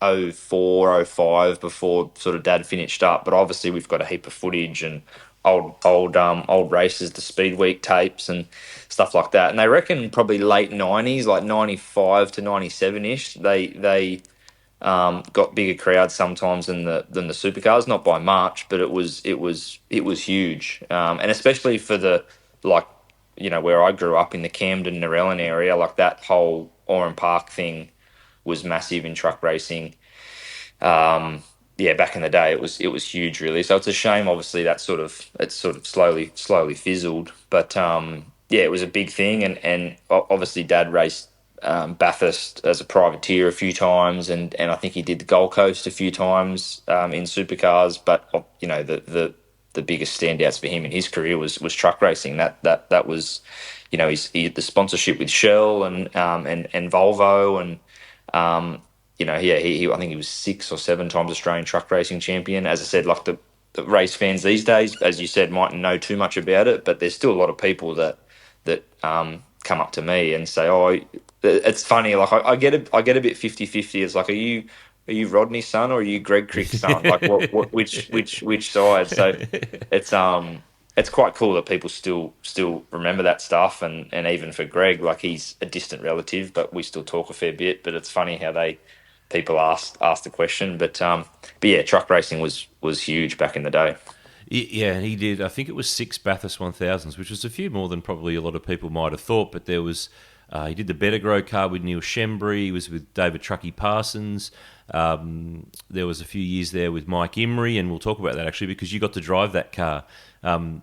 04, 05 before sort of Dad finished up. But obviously we've got a heap of footage and old races, the Speed Week tapes and stuff like that. And they reckon probably late 90s, like 95 to 97 ish. They got bigger crowds sometimes than the supercars, not by much, but it was huge, and especially for the where I grew up in the Camden Narellan area, like that whole Oran Park thing was massive in truck racing. Back in the day, it was huge, really. So it's a shame, obviously, that sort of slowly fizzled. But it was a big thing, and obviously Dad raced Bathurst as a privateer a few times, and I think he did the Gold Coast a few times in supercars. But the biggest standouts for him in his career was truck racing. That was, he had the sponsorship with Shell and Volvo, and I think he was 6 or 7 times Australian truck racing champion. As I said, like the race fans these days, as you said, mightn't know too much about it, but there's still a lot of people that come up to me and say, "Oh, it's funny." Like I get a bit 50-50. It's like, are you Rodney's son or are you Greg Crick's son? Like which side? So it's quite cool that people still remember that stuff, and even for Greg, like he's a distant relative, but we still talk a fair bit. But it's funny how people ask the question. But yeah, truck racing was huge back in the day. Yeah, and he did. I think it was 6 Bathurst 1000s, which was a few more than probably a lot of people might have thought. But there was, he did the Better Grow car with Neil Shembry. He was with David Truckee Parsons. There was a few years there with Mike Imrie, and we'll talk about that actually because you got to drive that car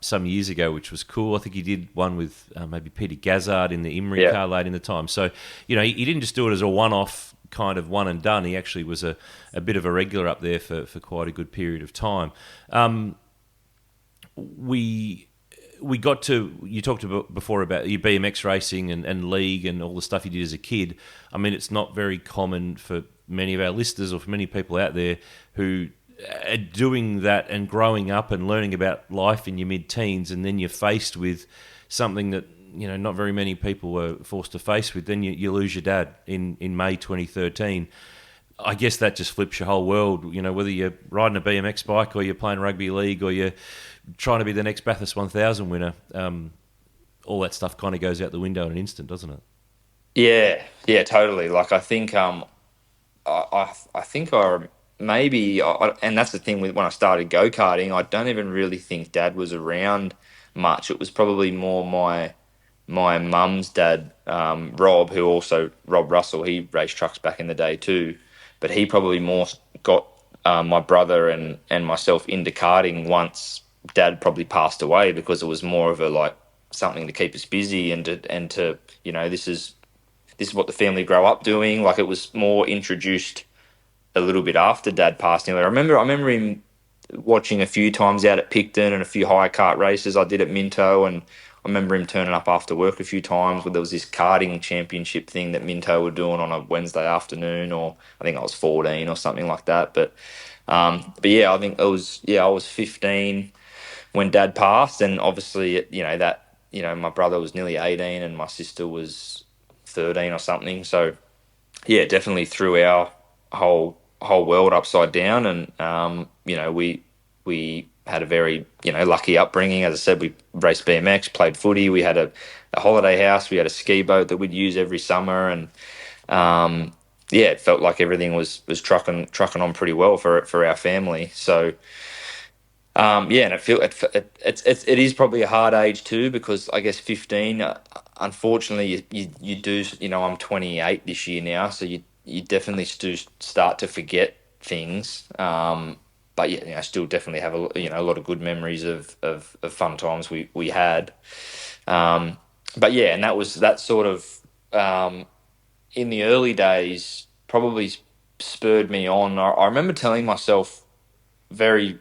some years ago, which was cool. I think he did one with maybe Peter Gazzard in the Imrie car late in the time. So, he didn't just do it as a one-off kind of one and done. He actually was a bit of a regular up there for quite a good period of time. We got to, you talked about before about your BMX racing and league and all the stuff you did as a kid. I mean, it's not very common for many of our listeners or for many people out there who are doing that and growing up and learning about life in your mid-teens, and then you're faced with something that not very many people were forced to face with. Then you lose your dad in May 2013. I guess that just flips your whole world, whether you're riding a BMX bike or you're playing rugby league or you're trying to be the next Bathurst 1000 winner. All that stuff kind of goes out the window in an instant, doesn't it? Yeah, totally. Like I think and that's the thing with when I started go-karting, I don't even really think Dad was around much. It was probably more my mum's dad, Rob, who also, Rob Russell, he raced trucks back in the day too, but he probably more got my brother and myself into karting once Dad probably passed away, because it was more of a something to keep us busy and to this is what the family grow up doing. Like it was more introduced a little bit after Dad passed away. I remember him watching a few times out at Picton and a few hire kart races I did at Minto, and I remember him turning up after work a few times when there was this karting championship thing that Minto were doing on a Wednesday afternoon, or I think I was 14 or something like that. But yeah, I think I was 15 when Dad passed, and obviously my brother was nearly 18 and my sister was 13 or something. So yeah, definitely threw our whole world upside down, and we had a very lucky upbringing. As I said, we raced BMX, played footy, we had a holiday house, we had a ski boat that we'd use every summer, and it felt like everything was trucking on pretty well for our family. So and it is probably a hard age too, because I guess 15, unfortunately you do, I'm 28 this year now, so you definitely do start to forget things. But yeah, I still definitely have a lot of good memories of fun times we had. But yeah, and that sort of in the early days probably spurred me on. I remember telling myself very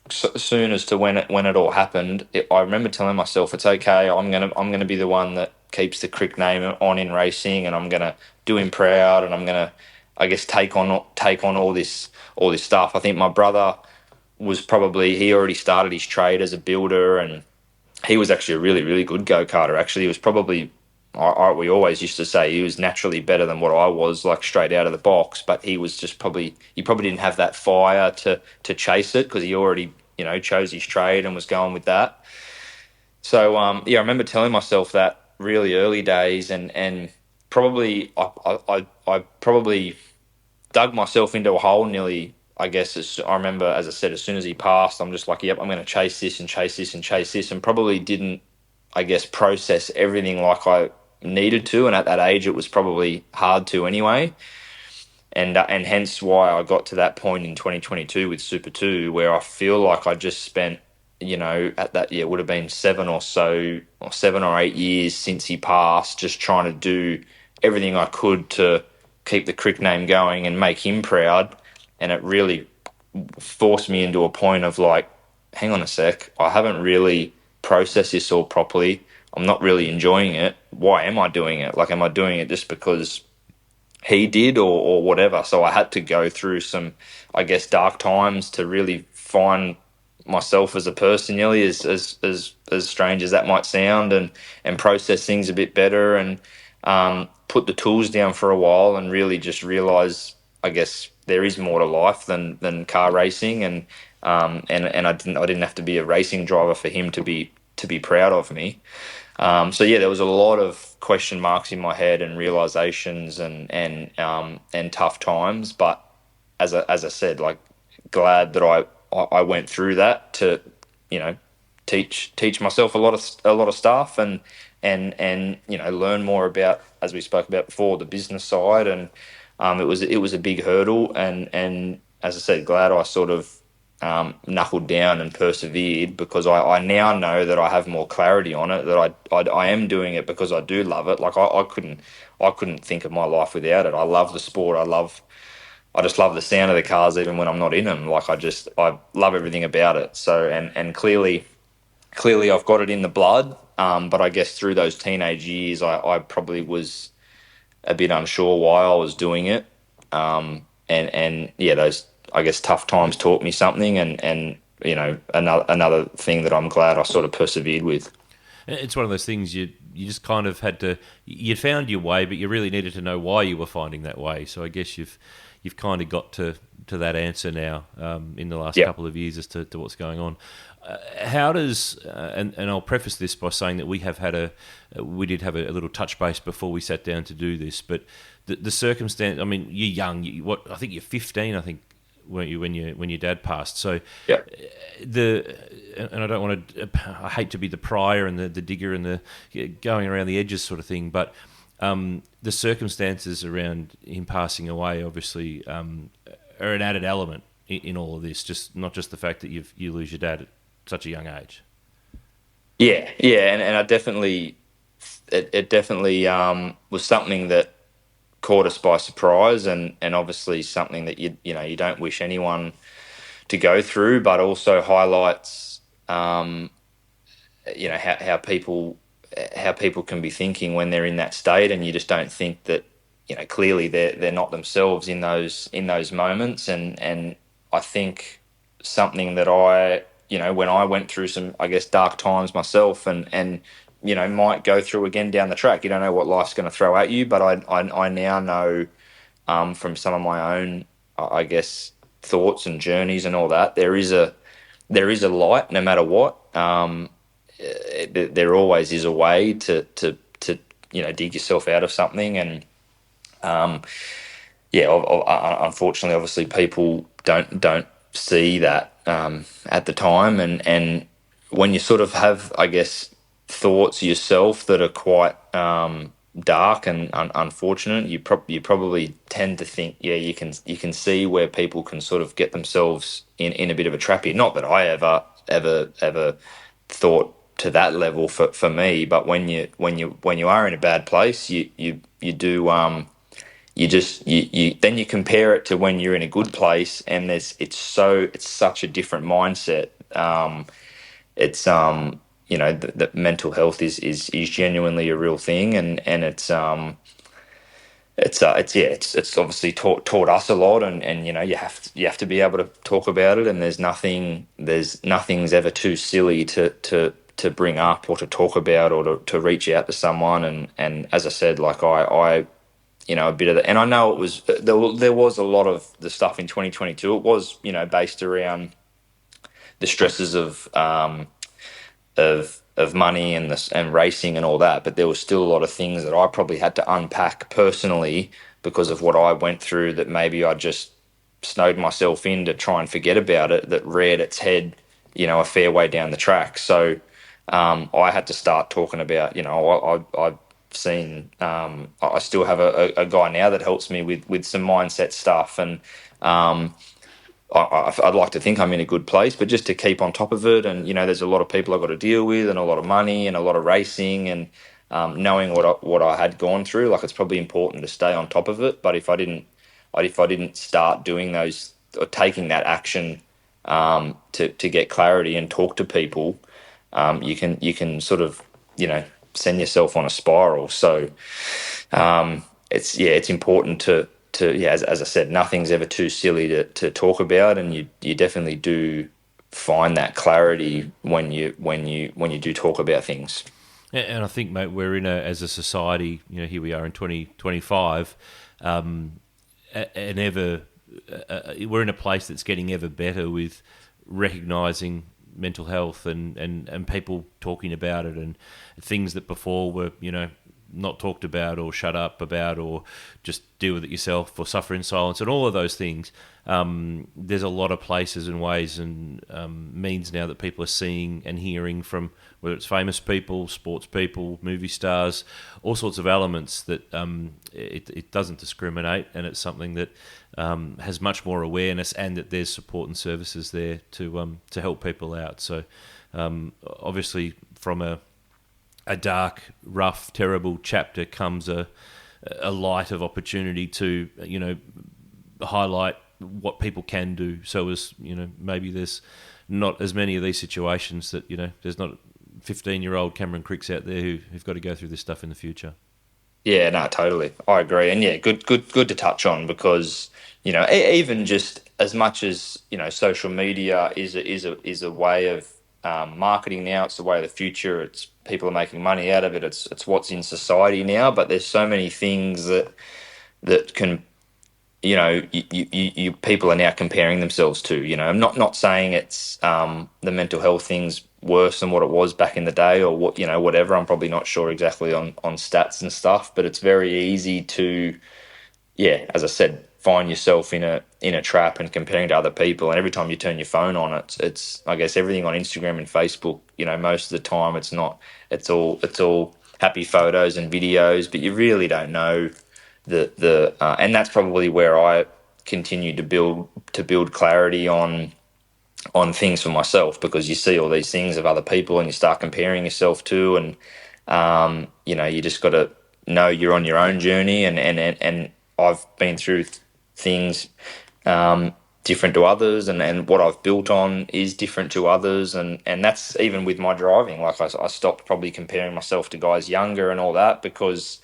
soon as to when it all happened. I remember telling myself, it's okay. I'm gonna be the one that keeps the Crick name on in racing, and I'm going to do him proud, and I'm going to, I guess, take on all this stuff. I think my brother he already started his trade as a builder, and he was actually a really, really good go-karter. Actually, he was probably, we always used to say he was naturally better than what I was, like straight out of the box, but he was just he probably didn't have that fire to chase it, because he already, chose his trade and was going with that. So, I remember telling myself that really early days, and probably I probably dug myself into a hole nearly, I guess. I remember, as I said, as soon as he passed, I'm just like, yep, I'm going to chase this and chase this and chase this, and probably didn't, I guess, process everything like I needed to. And at that age, it was probably hard to anyway. And hence why I got to that point in 2022 with Super 2, where I feel like I just spent, at that year, it would have been 7 or 8 years since he passed, just trying to do everything I could to keep the Crick name going and make him proud. And it really forced me into a point of like, hang on a sec, I haven't really processed this all properly. I'm not really enjoying it. Why am I doing it? Like, am I doing it just because he did or whatever? So I had to go through some, I guess, dark times to really find myself as a person, nearly as strange as that might sound, and process things a bit better, and put the tools down for a while, and really just realize, I guess, there is more to life than car racing, and I didn't have to be a racing driver for him to be proud of me. So yeah, there was a lot of question marks in my head and realizations and tough times. But as I said, like, glad that I went through that to, teach myself a lot of stuff, and learn more about, as we spoke about before, the business side. And it was a big hurdle, and as I said, glad I sort of knuckled down and persevered, because I now know that I have more clarity on it, that I am doing it because I do love it. Like, I couldn't think of my life without it. I love the sport. I just love the sound of the cars even when I'm not in them. Like, I love everything about it. So, and clearly I've got it in the blood. But I guess through those teenage years, I probably was a bit unsure why I was doing it. And yeah, those, I guess, tough times taught me something, and another thing that I'm glad I sort of persevered with. It's one of those things you just kind of had to. You found your way, but you really needed to know why you were finding that way. So I guess you've kind of got to that answer now in the last couple of years as to what's going on. How does and I'll preface this by saying that we did have a little touch base before we sat down to do this, but the circumstance. I mean, you're young. I think you're 15. I think, weren't you, when your dad passed? So and I don't want to. I hate to be the prior and the digger and the going around the edges sort of thing, but the circumstances around him passing away obviously are an added element in all of this. Just not just the fact that you lose your dad at such a young age. Yeah, and I definitely it definitely was something that caught us by surprise, and obviously something that you don't wish anyone to go through, but also highlights how people can be thinking when they're in that state, and you just don't think that clearly they're not themselves in those moments, and I think something that when I went through some, I guess, dark times myself, and might go through again down the track. You don't know what life's going to throw at you, but I now know from some of my own, I guess, thoughts and journeys and all that, there is a light no matter what. There always is a way to dig yourself out of something, and unfortunately, obviously, people don't see that at the time, and when you sort of have, I guess, thoughts yourself that are quite dark and unfortunate, you probably tend to think, you can see where people can sort of get themselves in a bit of a trap here. Not that I ever thought to that level for me, but when you are in a bad place, you do then you compare it to when you're in a good place, and it's such a different mindset. that mental health is genuinely a real thing, and it's obviously taught us a lot, and you have to be able to talk about it, and nothing's ever too silly to bring up or to talk about or to reach out to someone, and as I said, like I a bit of that, and I know it was there was a lot of the stuff in 2022. It was based around the stresses of money and racing and all that, but there was still a lot of things that I probably had to unpack personally because of what I went through, that maybe I just snowed myself in to try and forget about it, that reared its head a fair way down the track. So I had to start talking about I've seen I still have a guy now that helps me with some mindset stuff, and I'd like to think I'm in a good place, but just to keep on top of it, and there's a lot of people I've got to deal with, and a lot of money, and a lot of racing, and knowing what I had gone through, like it's probably important to stay on top of it. But if I didn't start doing those or taking that action to get clarity and talk to people, you can sort of send yourself on a spiral. So it's important to as I said, nothing's ever too silly to talk about, and you definitely do find that clarity when you do talk about things. And I think, mate, we're as a society, here we are in 2025, we're in a place that's getting ever better with recognising mental health and people talking about it, and things that before were not talked about or shut up about, or just deal with it yourself or suffer in silence, and all of those things. There's a lot of places and ways and means now that people are seeing and hearing from, whether it's famous people, sports people, movie stars, all sorts of elements that it doesn't discriminate, and it's something that has much more awareness, and that there's support and services there to help people out. So obviously from a dark, rough, terrible chapter comes a light of opportunity to highlight what people can do. So as maybe there's not as many of these situations that there's not 15-year-old Cameron Cricks out there who've got to go through this stuff in the future. Yeah, no, totally, I agree, and yeah, good to touch on, because even just as much as social media is a way of marketing now. It's the way of the future. It's people are making money out of it. It's what's in society now. But there's so many things that can, you people are now comparing themselves to. I'm not saying it's the mental health thing's worse than what it was back in the day, or what whatever. I'm probably not sure exactly on stats and stuff, but it's very easy to, as I said, find yourself in a trap and comparing to other people. And every time you turn your phone on, it's I guess everything on Instagram and Facebook, most of the time it's all happy photos and videos, but you really don't know and that's probably where I continue to build clarity on things for myself, because you see all these things of other people and you start comparing yourself to, and you just got to know you're on your own journey, and I've been through things different to others, and what I've built on is different to others, and that's even with my driving. Like I stopped probably comparing myself to guys younger and all that, because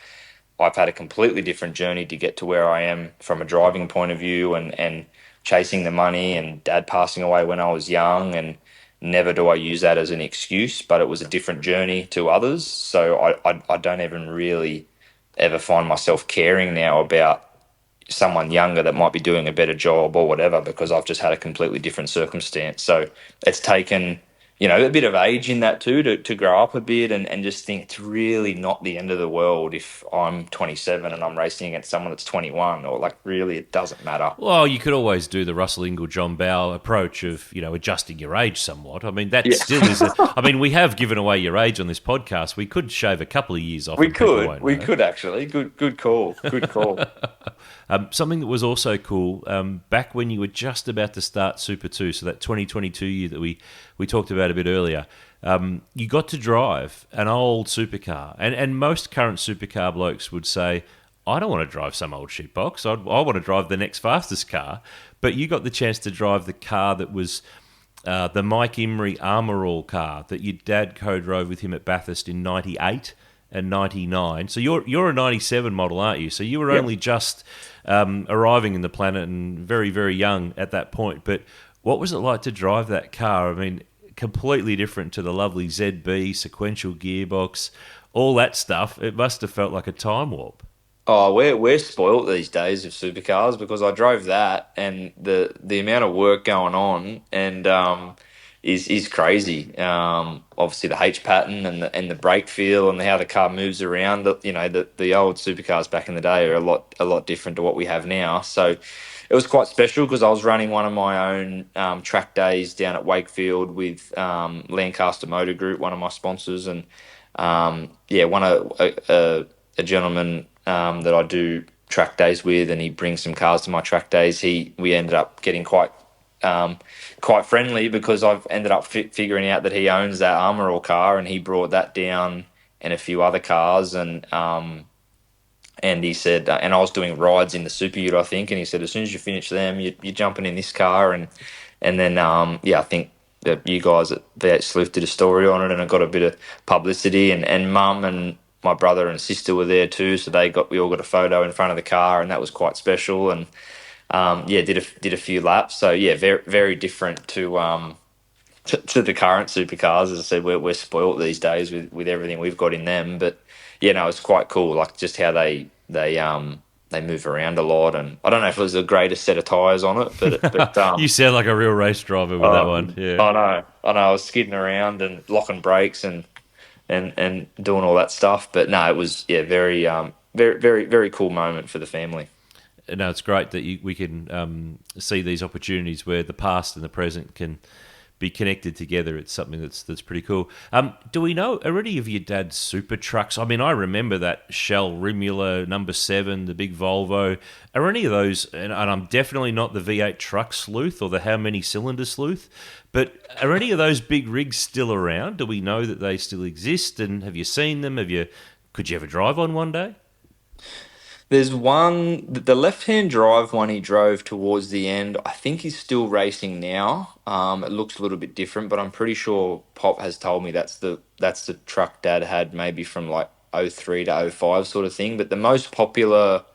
I've had a completely different journey to get to where I am from a driving point of view, and chasing the money, and dad passing away when I was young, and never do I use that as an excuse, but it was a different journey to others. So I don't even really ever find myself caring now about someone younger that might be doing a better job or whatever, because I've just had a completely different circumstance. So it's taken, a bit of age in that too, to grow up a bit and just think it's really not the end of the world if I'm 27 and I'm racing against someone that's 21, or like really it doesn't matter. Well, you could always do the Russell Ingall, John Bowe approach of, adjusting your age somewhat. I mean, that still is, we have given away your age on this podcast. We could shave a couple of years off. We could actually. Good call. Something that was also cool, back when you were just about to start Super 2, so that 2022 year that we talked about a bit earlier, you got to drive an old supercar. And most current supercar blokes would say, I don't want to drive some old shitbox. I want to drive the next fastest car. But you got the chance to drive the car that was the Mike Imrie Armour All car that your dad co-drove with him at Bathurst in '98 and '99. So you're a '97 model, aren't you? So you were only just arriving in the planet and very, very young at that point. But what was it like to drive that car? I mean, completely different to the lovely ZB, sequential gearbox, all that stuff. It must have felt like a time warp. Oh, we're spoilt these days of supercars because I drove that and the amount of work going on and is crazy. Obviously the H pattern and the brake feel and how the car moves around. The old supercars back in the day are a lot different to what we have now. So it was quite special because I was running one of my own track days down at Wakefield with Lancaster Motor Group, one of my sponsors, and a gentleman that I do track days with, and he brings some cars to my track days. We ended up getting quite friendly because I've ended up figuring out that he owns that Armour All car, and he brought that down and a few other cars, and he said, and I was doing rides in the Super Ute, I think, and he said, as soon as you finish them, you're jumping in this car, and then I think that you guys at V8 Sleuth did a story on it, and it got a bit of publicity, and Mum and my brother and sister were there too, so we all got a photo in front of the car, and that was quite special, and did a few laps. So yeah, very very different to the current supercars. As I said, we're spoilt these days with everything we've got in them, but yeah, no, it's quite cool, like just how they move around a lot, and I don't know if it was the greatest set of tyres on it, but you sound like a real race driver with that one. Yeah, I know. I was skidding around and locking brakes and doing all that stuff, but no, it was very very very cool moment for the family. No, it's great that we can see these opportunities where the past and the present can be connected together. It's something that's pretty cool. Do we know, are any of your dad's super trucks? I mean, I remember that Shell Rimula number 7, the big Volvo. Are any of those, and I'm definitely not the V8 truck sleuth or the how many cylinder sleuth, but are any of those big rigs still around? Do we know that they still exist? And have you seen them? Could you ever drive on one day? There's one, the left-hand drive one he drove towards the end. I think he's still racing now. It looks a little bit different, but I'm pretty sure Pop has told me that's the truck Dad had maybe from like '03 to '05 sort of thing. But the most popular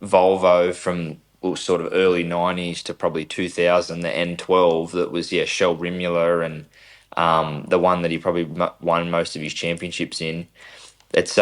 Volvo from sort of early '90s to probably 2000, the N12 that was Shell Rimula, and the one that he probably won most of his championships in. It's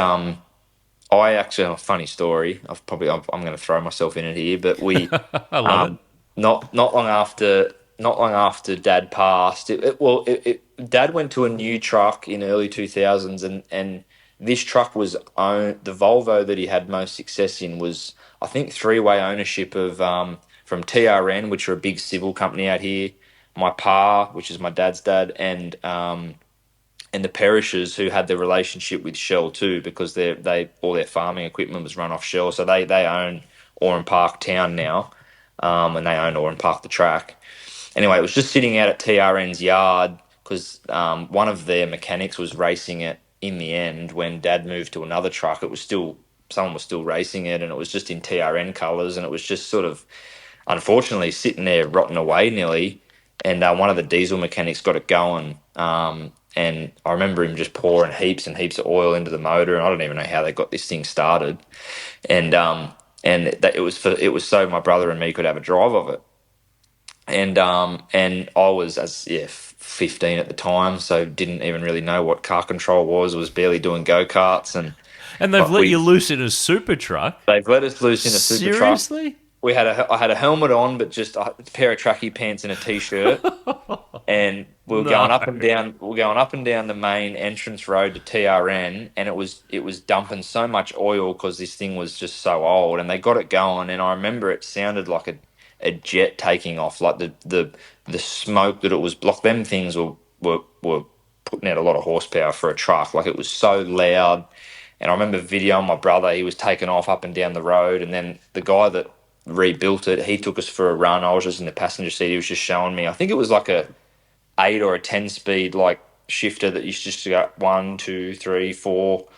I actually have a funny story. I'm going to throw myself in it here, but we I love it. Not long after Dad passed. Dad went to a new truck in early 2000s, and this truck was owned. The Volvo that he had most success in was, I think, 3-way ownership of from TRN, which are a big civil company out here. My pa, which is my dad's dad, and the Perishes, who had the relationship with Shell too, because all their farming equipment was run off Shell. So they own Oran Park Town now, and they own Oran Park the track. Anyway, it was just sitting out at TRN's yard because one of their mechanics was racing it in the end. When Dad moved to another truck, someone was still racing it, and it was just in TRN colours, and it was just sort of, unfortunately, sitting there rotting away nearly. And one of the diesel mechanics got it going. And I remember him just pouring heaps and heaps of oil into the motor, and I don't even know how they got this thing started. And it was so my brother and me could have a drive of it. And I was 15 at the time, so didn't even really know what car control was. Was barely doing go-karts, and they've let you loose in a super truck. They've let us loose in a super truck. Seriously? I had a helmet on, but just a pair of tracky pants and a t-shirt, and we were going up and down. We were going up and down the main entrance road to TRN, and it was dumping so much oil because this thing was just so old. And they got it going, and I remember it sounded like a jet taking off, like the smoke that it was. Like them things were putting out a lot of horsepower for a truck. Like it was so loud. And I remember videoing my brother. He was taking off up and down the road, and then the guy that rebuilt it, he took us for a run. I was just in the passenger seat. He was just showing me, I think it was like a 8 or a 10 speed like shifter that used just to go 1, 2, 3, 4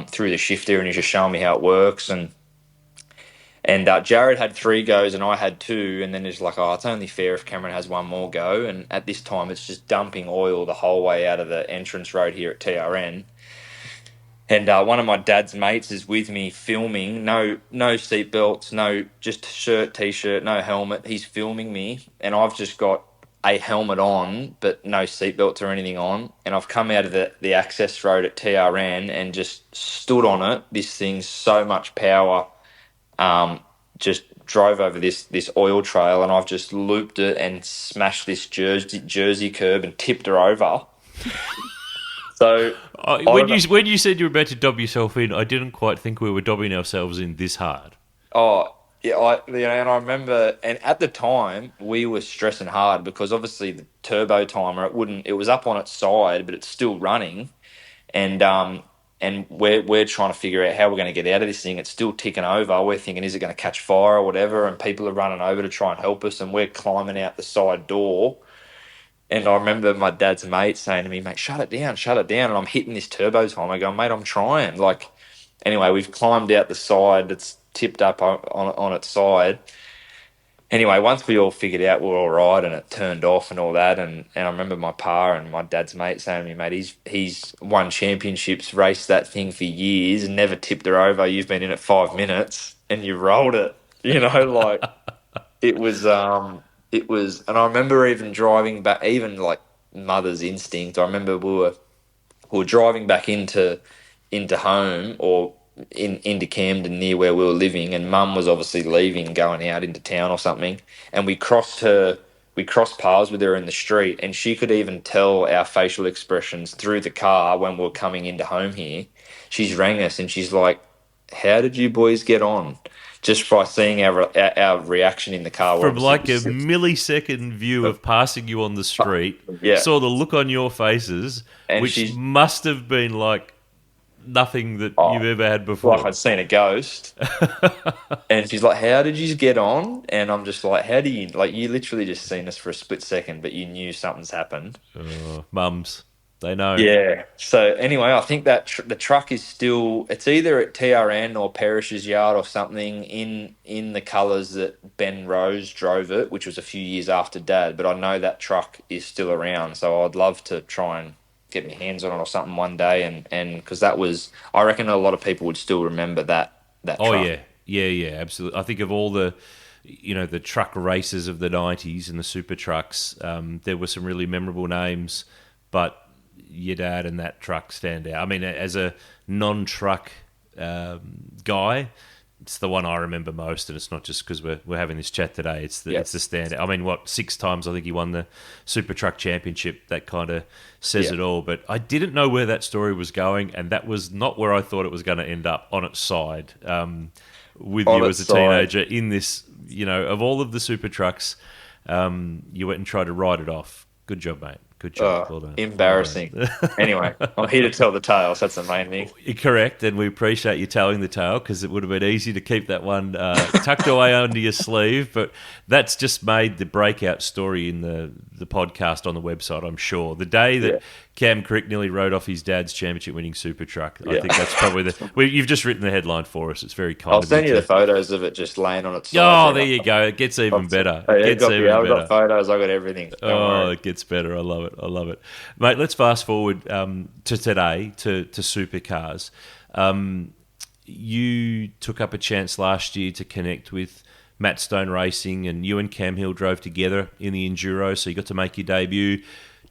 through the shifter, and he's just showing me how it works. And And Jared had 3 goes and I had 2, and then it's like, oh, it's only fair if Cameron has one more go. And at this time, it's just dumping oil the whole way out of the entrance road here at TRN. And one of my dad's mates is with me filming. No seatbelts, no just shirt, t-shirt, no helmet. He's filming me, and I've just got a helmet on, but no seatbelts or anything on. And I've come out of the access road at TRN and just stood on it. This thing's so much power. Just drove over this oil trail, and I've just looped it and smashed this Jersey curb and tipped her over. So when you said you were about to dob yourself in, I didn't quite think we were dobbing ourselves in this hard. Oh yeah, and I remember, and at the time we were stressing hard because obviously the turbo timer it was up on its side, but it's still running, and we're trying to figure out how we're going to get out of this thing. It's still ticking over. We're thinking, is it going to catch fire or whatever? And people are running over to try and help us, and we're climbing out the side door. And I remember my dad's mate saying to me, mate, shut it down. And I'm hitting this turbo timer. I go, mate, I'm trying. Anyway, we've climbed out the side. It's tipped up on its side. Anyway, once we all figured out we're all right and it turned off and all that, and I remember my pa and my dad's mate saying to me, mate, he's won championships, raced that thing for years and never tipped her over. You've been in it 5 minutes and you rolled it. It was... and I remember even driving back, even like mother's instinct. I remember we were driving back into home or into Camden near where we were living, and Mum was obviously leaving, going out into town or something, and we crossed paths with her in the street, and she could even tell our facial expressions through the car when we were coming into home here. She's rang us and she's like, "How did you boys get on?" Just by seeing our reaction in the car. From like a millisecond view of passing you on the street, saw the look on your faces, and which must have been like nothing that you've ever had before. Like I'd seen a ghost. And she's like, how did you get on? And I'm just like, how do you... Like, you literally just seen us for a split second, but you knew something's happened. Mums. They know. Yeah. So anyway, I think that the truck is still, it's either at TRN or Parrish's yard or something in the colours that Ben Rose drove it, which was a few years after Dad. But I know that truck is still around, so I'd love to try and get my hands on it or something one day. And because that was, I reckon a lot of people would still remember that truck. Oh yeah, absolutely. I think of all the, the truck races of the 90s and the super trucks, there were some really memorable names, but your dad and that truck stand out. I mean, as a non-truck guy, it's the one I remember most, and it's not just because we're having this chat today. It's the standout. I mean, 6 times I think he won the Super Truck Championship. That kind of says it all. But I didn't know where that story was going, and that was not where I thought it was going to end up, on its side. With you as a teenager in this, of all of the super trucks, you went and tried to ride it off. Good job, mate. Good job. Well done. Embarrassing. Anyway, I'm here to tell the tale, so that's the main thing. You're correct, and we appreciate you telling the tale, because it would have been easy to keep that one tucked away under your sleeve, but that's just made the breakout story in the podcast on the website, I'm sure. The day that Cam Crick nearly rode off his dad's championship-winning super truck, I think that's probably you've just written the headline for us. It's very kind I'll of you. send you the photos of it just laying on its side. Oh, there you go. It gets even better. I've got photos. I've got everything. It gets better. I love it. Mate, let's fast forward to today, to Supercars. You took up a chance last year to connect with Matt Stone Racing, and you and Cam Hill drove together in the Enduro, so you got to make your debut.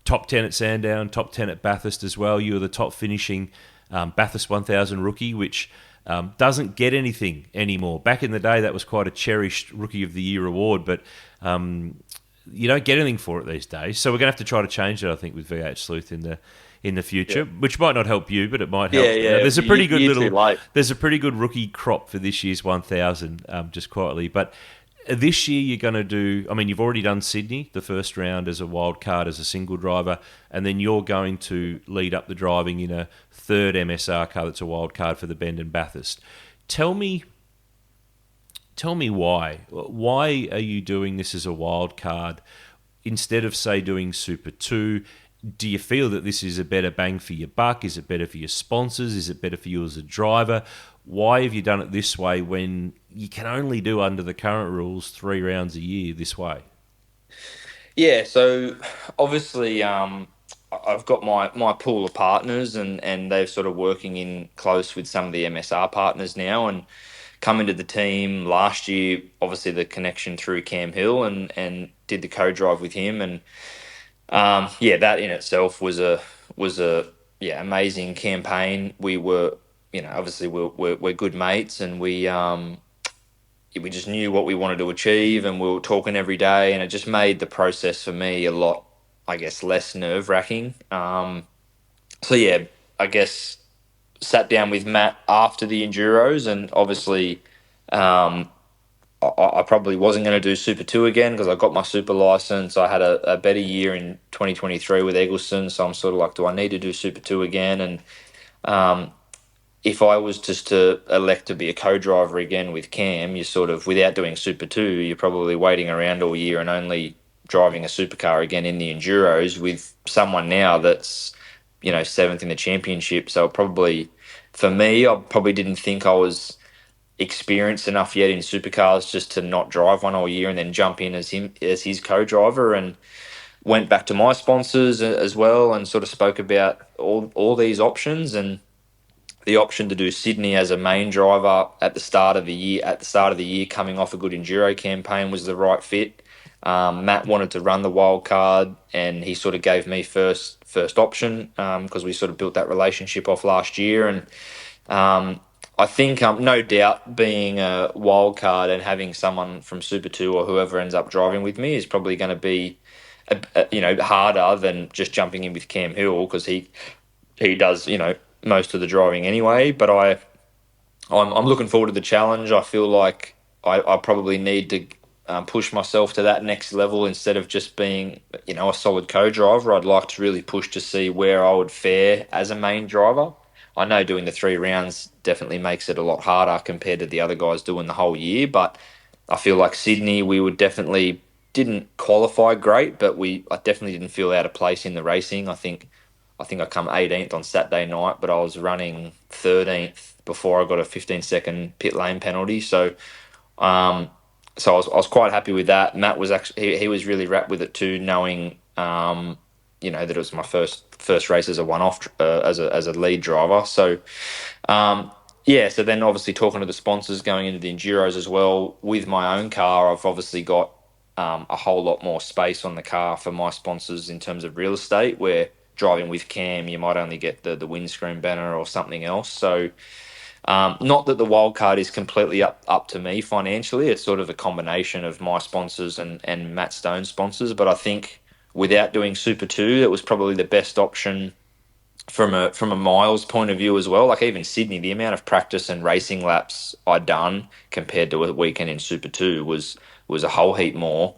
Top 10 at Sandown, top 10 at Bathurst as well. You were the top finishing Bathurst 1000 rookie, which doesn't get anything anymore. Back in the day, that was quite a cherished Rookie of the Year award, but you don't get anything for it these days. So we're going to have to try to change it, I think, with V8 Sleuth in the future, which might not help you, but it might help. There's a pretty good rookie crop for this year's 1000, just quietly. But this year you're going to do, I mean, you've already done Sydney, the first round as a wild card as a single driver, and then you're going to lead up the driving in a third MSR car that's a wild card for the Bend and Bathurst. Tell me why. Why are you doing this as a wild card instead of, say, doing Super 2? Do you feel that this is a better bang for your buck? Is it better for your sponsors? Is it better for you as a driver? Why have you done it this way when you can only do under the current rules 3 rounds a year this way. Yeah, so obviously I've got my pool of partners, and they're sort of working in close with some of the MSR partners now, and come into the team last year, obviously the connection through Cam Hill, and did the co-drive with him, and that in itself was a amazing campaign. We were, obviously we're good mates, and we just knew what we wanted to achieve, and we were talking every day, and it just made the process for me a lot, I guess, less nerve-wracking. I guess sat down with Matt after the Enduros, and obviously I probably wasn't going to do Super 2 again because I got my Super license. I had a better year in 2023 with Eggleston, so I'm sort of like, do I need to do Super 2 again? And if I was just to elect to be a co-driver again with Cam, you sort of, without doing Super 2, you're probably waiting around all year and only driving a supercar again in the Enduros with someone now that's, 7th in the championship. So probably, for me, I probably didn't think I was experienced enough yet in supercars just to not drive one all year and then jump in as his co-driver, and went back to my sponsors as well and sort of spoke about all these options, and the option to do Sydney as a main driver at the start of the year, coming off a good enduro campaign, was the right fit. Matt wanted to run the wild card, and he sort of gave me first option because we sort of built that relationship off last year. And I think no doubt being a wild card and having someone from Super 2 or whoever ends up driving with me is probably going to be harder than just jumping in with Cam Hill, because he does most of the driving anyway. But I'm looking forward to the challenge. I feel like I probably need to push myself to that next level instead of just being a solid co-driver. I'd like to really push to see where I would fare as a main driver. I know doing the 3 rounds definitely makes it a lot harder compared to the other guys doing the whole year, but I feel like Sydney, we would definitely didn't qualify great, but I definitely didn't feel out of place in the racing. I think I come 18th on Saturday night, but I was running 13th before I got a 15-second pit lane penalty. So, I was quite happy with that. Matt was actually he was really wrapped with it too, knowing that it was my first race as a one-off as a lead driver. So, so then obviously talking to the sponsors going into the Enduros as well. With my own car, I've obviously got a whole lot more space on the car for my sponsors in terms of real estate, where driving with Cam, you might only get the windscreen banner or something else. So not that the wild card is completely up to me financially. It's sort of a combination of my sponsors and Matt Stone's sponsors. But I think without doing Super 2, it was probably the best option from a miles point of view as well. Like even Sydney, the amount of practice and racing laps I'd done compared to a weekend in Super 2 was a whole heap more.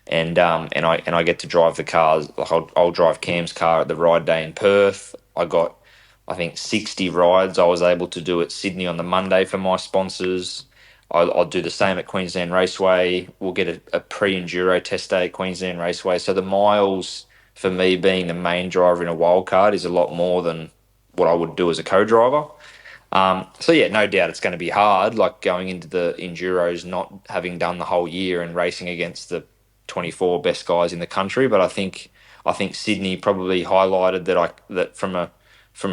And I get to drive the cars. Like I'll drive Cam's car at the ride day in Perth. I got, I think, 60 rides I was able to do at Sydney on the Monday for my sponsors. I'll do the same at Queensland Raceway. We'll get a pre-enduro test day at Queensland Raceway. So the miles for me being the main driver in a wildcard is a lot more than what I would do as a co-driver. No doubt it's going to be hard, like going into the Enduros, not having done the whole year and racing against the 24 best guys in the country. But I think Sydney probably highlighted that from a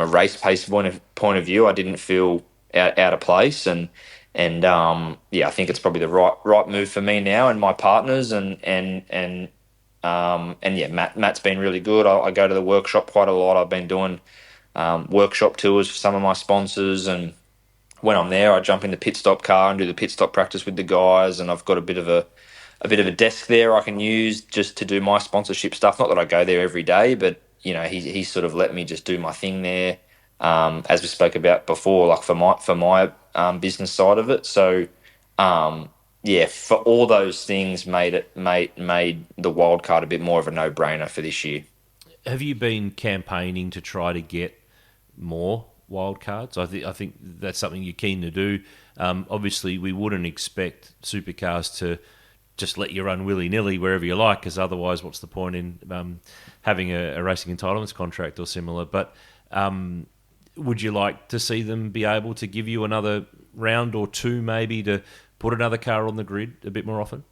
race pace point of view, I didn't feel out of place, and I think it's probably the right move for me now and my partners, Matt's been really good. I go to the workshop quite a lot. I've been doing workshop tours for some of my sponsors, and when I'm there, I jump in the pit stop car and do the pit stop practice with the guys, and I've got a bit of a desk there I can use just to do my sponsorship stuff. Not that I go there every day, but he sort of let me just do my thing there, as we spoke about before, like for my business side of it. So for all those things made the wild card a bit more of a no-brainer for this year. Have you been campaigning to try to get more wild cards? I think that's something you're keen to do. Obviously, we wouldn't expect Supercars to just let you run willy-nilly wherever you like, because otherwise what's the point in having a racing entitlements contract or similar? But would you like to see them be able to give you another round or two maybe to put another car on the grid a bit more often?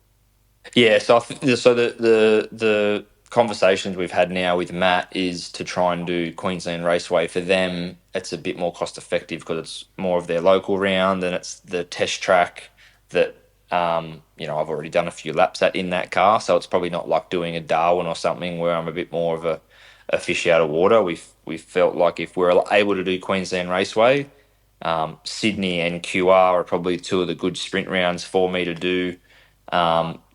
Yeah, so the conversations we've had now with Matt is to try and do Queensland Raceway. For them, it's a bit more cost effective because it's more of their local round and it's the test track that I've already done a few laps at in that car. So it's probably not like doing a Darwin or something where I'm a bit more of a fish out of water. We felt like if we're able to do Queensland Raceway, Sydney and QR are probably two of the good sprint rounds for me to do.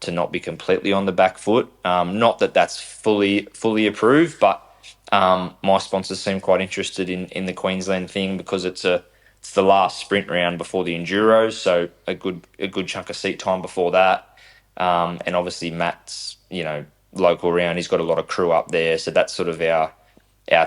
To not be completely on the back foot. Not that that's fully approved, but my sponsors seem quite interested in the Queensland thing because it's the last sprint round before the Enduros, so a good chunk of seat time before that. And obviously Matt's local round, he's got a lot of crew up there, so that's sort of our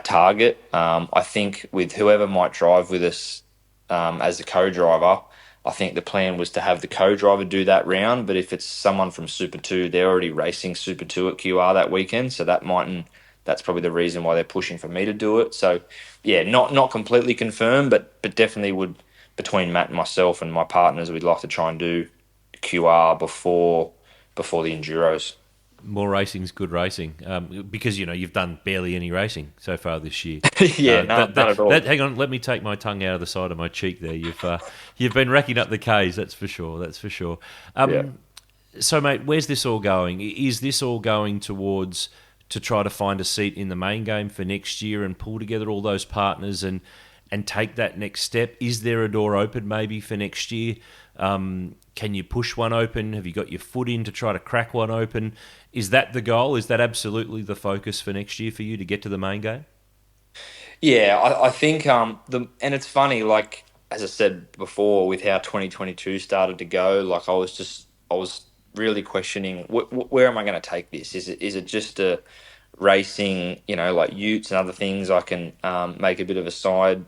target. I think with whoever might drive with us as a co-driver, I think the plan was to have the co-driver do that round, but if it's someone from Super 2, they're already racing Super 2 at QR that weekend, so that's probably the reason why they're pushing for me to do it. So, yeah, not completely confirmed, but definitely would, between Matt and myself and my partners, we'd like to try and do QR before the Enduros. More racing's good racing, because you've done barely any racing so far this year. Yeah, not at all. Hang on, let me take my tongue out of the side of my cheek there. You've been racking up the Ks, that's for sure. That's for sure. Yeah. So, mate, where's this all going? Is this all going towards to try to find a seat in the main game for next year and pull together all those partners and take that next step? Is there a door open maybe for next year? Can you push one open? Have you got your foot in to try to crack one open? Is that the goal? Is that absolutely the focus for next year for you to get to the main game? Yeah, I think and it's funny, like as I said before, with how 2022 started to go, like I was really questioning where am I going to take this? Is it just a racing, like utes and other things I can make a bit of a side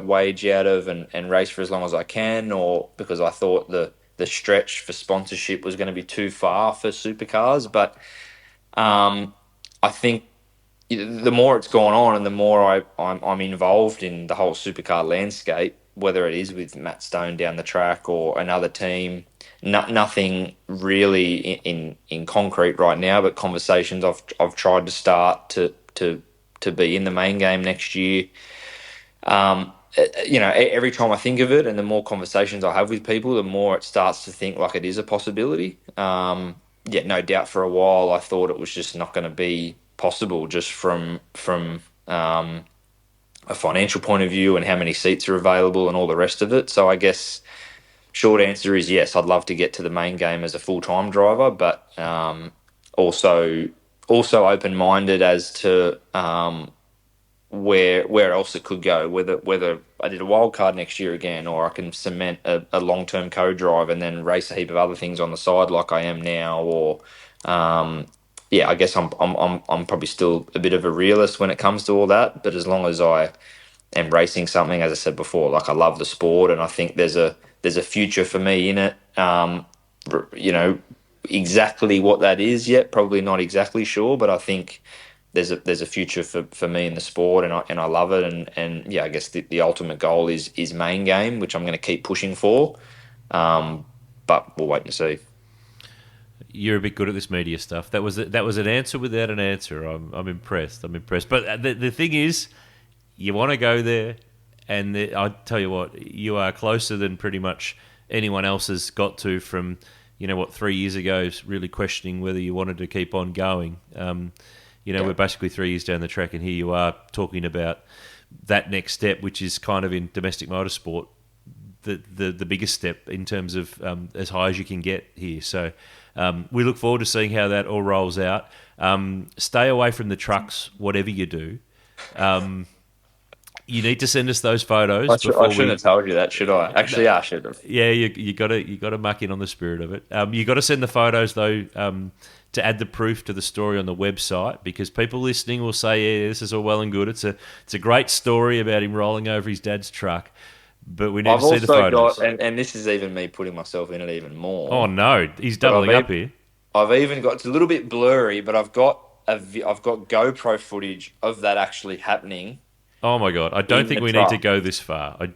wage out of and race for as long as I can, or because I thought the stretch for sponsorship was going to be too far for supercars. But I think the more it's gone on and the more I'm involved in the whole supercar landscape, whether it is with Matt Stone down the track or another team, nothing really in concrete right now, but conversations I've tried to start to be in the main game next year. Every time I think of it and the more conversations I have with people, the more it starts to think like it is a possibility. No doubt for a while I thought it was just not going to be possible just from a financial point of view and how many seats are available and all the rest of it. So I guess short answer is yes, I'd love to get to the main game as a full-time driver, but also open-minded as to where else it could go, whether I did a wild card next year again, or I can cement a long-term co-drive and then race a heap of other things on the side like I am now, or I guess I'm probably still a bit of a realist when it comes to all that, but as long as I am racing something, as I said before, like I love the sport and I think there's a future for me in it. Exactly what that is yet, probably not exactly sure, but I think there's a future for me in the sport, and I love it, and I guess the ultimate goal is main game, which I'm going to keep pushing for, but we'll wait and see. You're a bit good at this media stuff. That was an answer without an answer. I'm impressed. But the thing is, you want to go there, and I tell you what, you are closer than pretty much anyone else has got to from 3 years ago, really questioning whether you wanted to keep on going. We're basically 3 years down the track, and here you are talking about that next step, which is kind of in domestic motorsport, the biggest step in terms of as high as you can get here. So we look forward to seeing how that all rolls out. Stay away from the trucks, whatever you do. You need to send us those photos. I shouldn't have told you that, should I? Actually, I should have. Yeah, you got to muck in on the spirit of it. You got to send the photos though. To add the proof to the story on the website, because people listening will say, yeah, this is all well and good. It's a great story about him rolling over his dad's truck, but we need to see the photos. And this is even me putting myself in it even more. Oh no, he's doubling up here. I've even got, it's a little bit blurry, but I've got GoPro footage of that actually happening. Oh my God, I don't think we need to go this far. I'll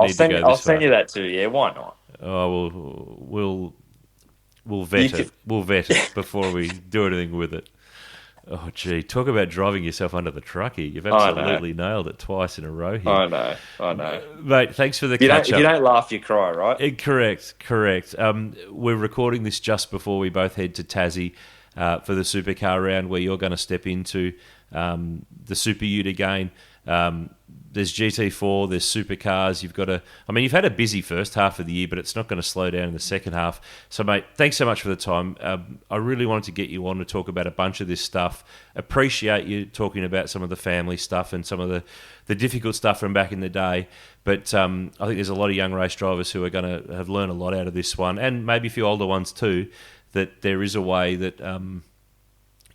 send you that too, yeah, why not? Oh, we'll vet it. We'll vet it before we do anything with it. Oh, gee, talk about driving yourself under the truck here. You've absolutely nailed it twice in a row here. I know. Mate, thanks for the catch-up. If you don't laugh, you cry, right? Correct. We're recording this just before we both head to Tassie for the Supercar round, where you're going to step into the Super Ute again. There's GT4, there's Supercars. You've had a busy first half of the year, but it's not going to slow down in the second half. So, mate, thanks so much for the time. I really wanted to get you on to talk about a bunch of this stuff. Appreciate you talking about some of the family stuff and some of the difficult stuff from back in the day. But I think there's a lot of young race drivers who are going to have learned a lot out of this one, and maybe a few older ones too, that there is a way that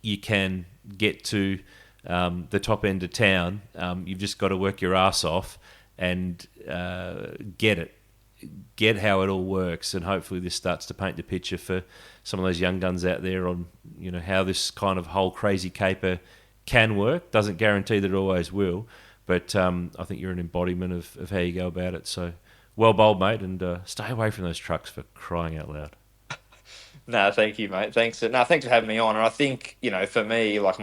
you can get to the top end of town. You've just got to work your ass off and get how it all works, and hopefully this starts to paint the picture for some of those young guns out there on how this kind of whole crazy caper can work. Doesn't guarantee that it always will, but I think you're an embodiment of how you go about it. So well bowled, mate, and stay away from those trucks, for crying out loud. No, thank you, mate. Thanks for having me on. And I think for me, like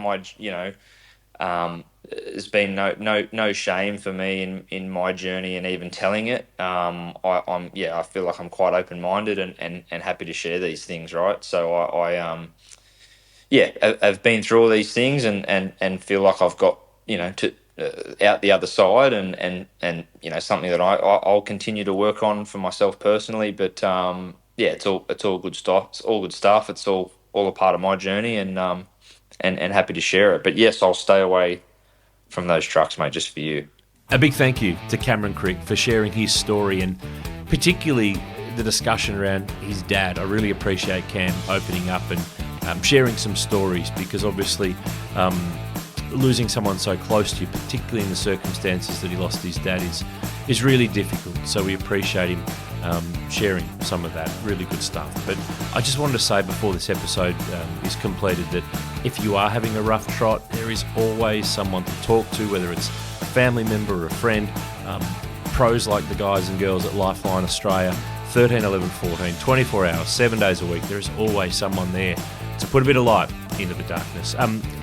there's been no shame for me in my journey and even telling it. I feel like I'm quite open-minded and happy to share these things, right? So I've been through all these things and feel like I've got to out the other side and something that I'll continue to work on for myself personally. But it's all good stuff. It's all good stuff. It's all a part of my journey and happy to share it. But yes, I'll stay away from those trucks, mate, just for you. A big thank you to Cameron Crick for sharing his story, and particularly the discussion around his dad. I really appreciate Cam opening up and sharing some stories, because obviously losing someone so close to you, particularly in the circumstances that he lost his dad, is really difficult. So we appreciate him sharing some of that. Really good stuff. But I just wanted to say before this episode is completed that if you are having a rough trot, there is always someone to talk to, whether it's a family member or a friend. Pros like the guys and girls at Lifeline Australia, 13, 11, 14, 24 hours, 7 days a week. There is always someone there to put a bit of light into the darkness.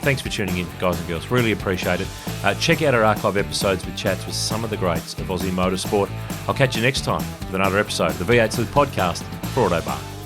Thanks for tuning in, guys and girls. Really appreciate it. Check out our archive episodes with chats with some of the greats of Aussie motorsport. I'll catch you next time with another episode of the V8 Sleuth Podcast for Autobarn.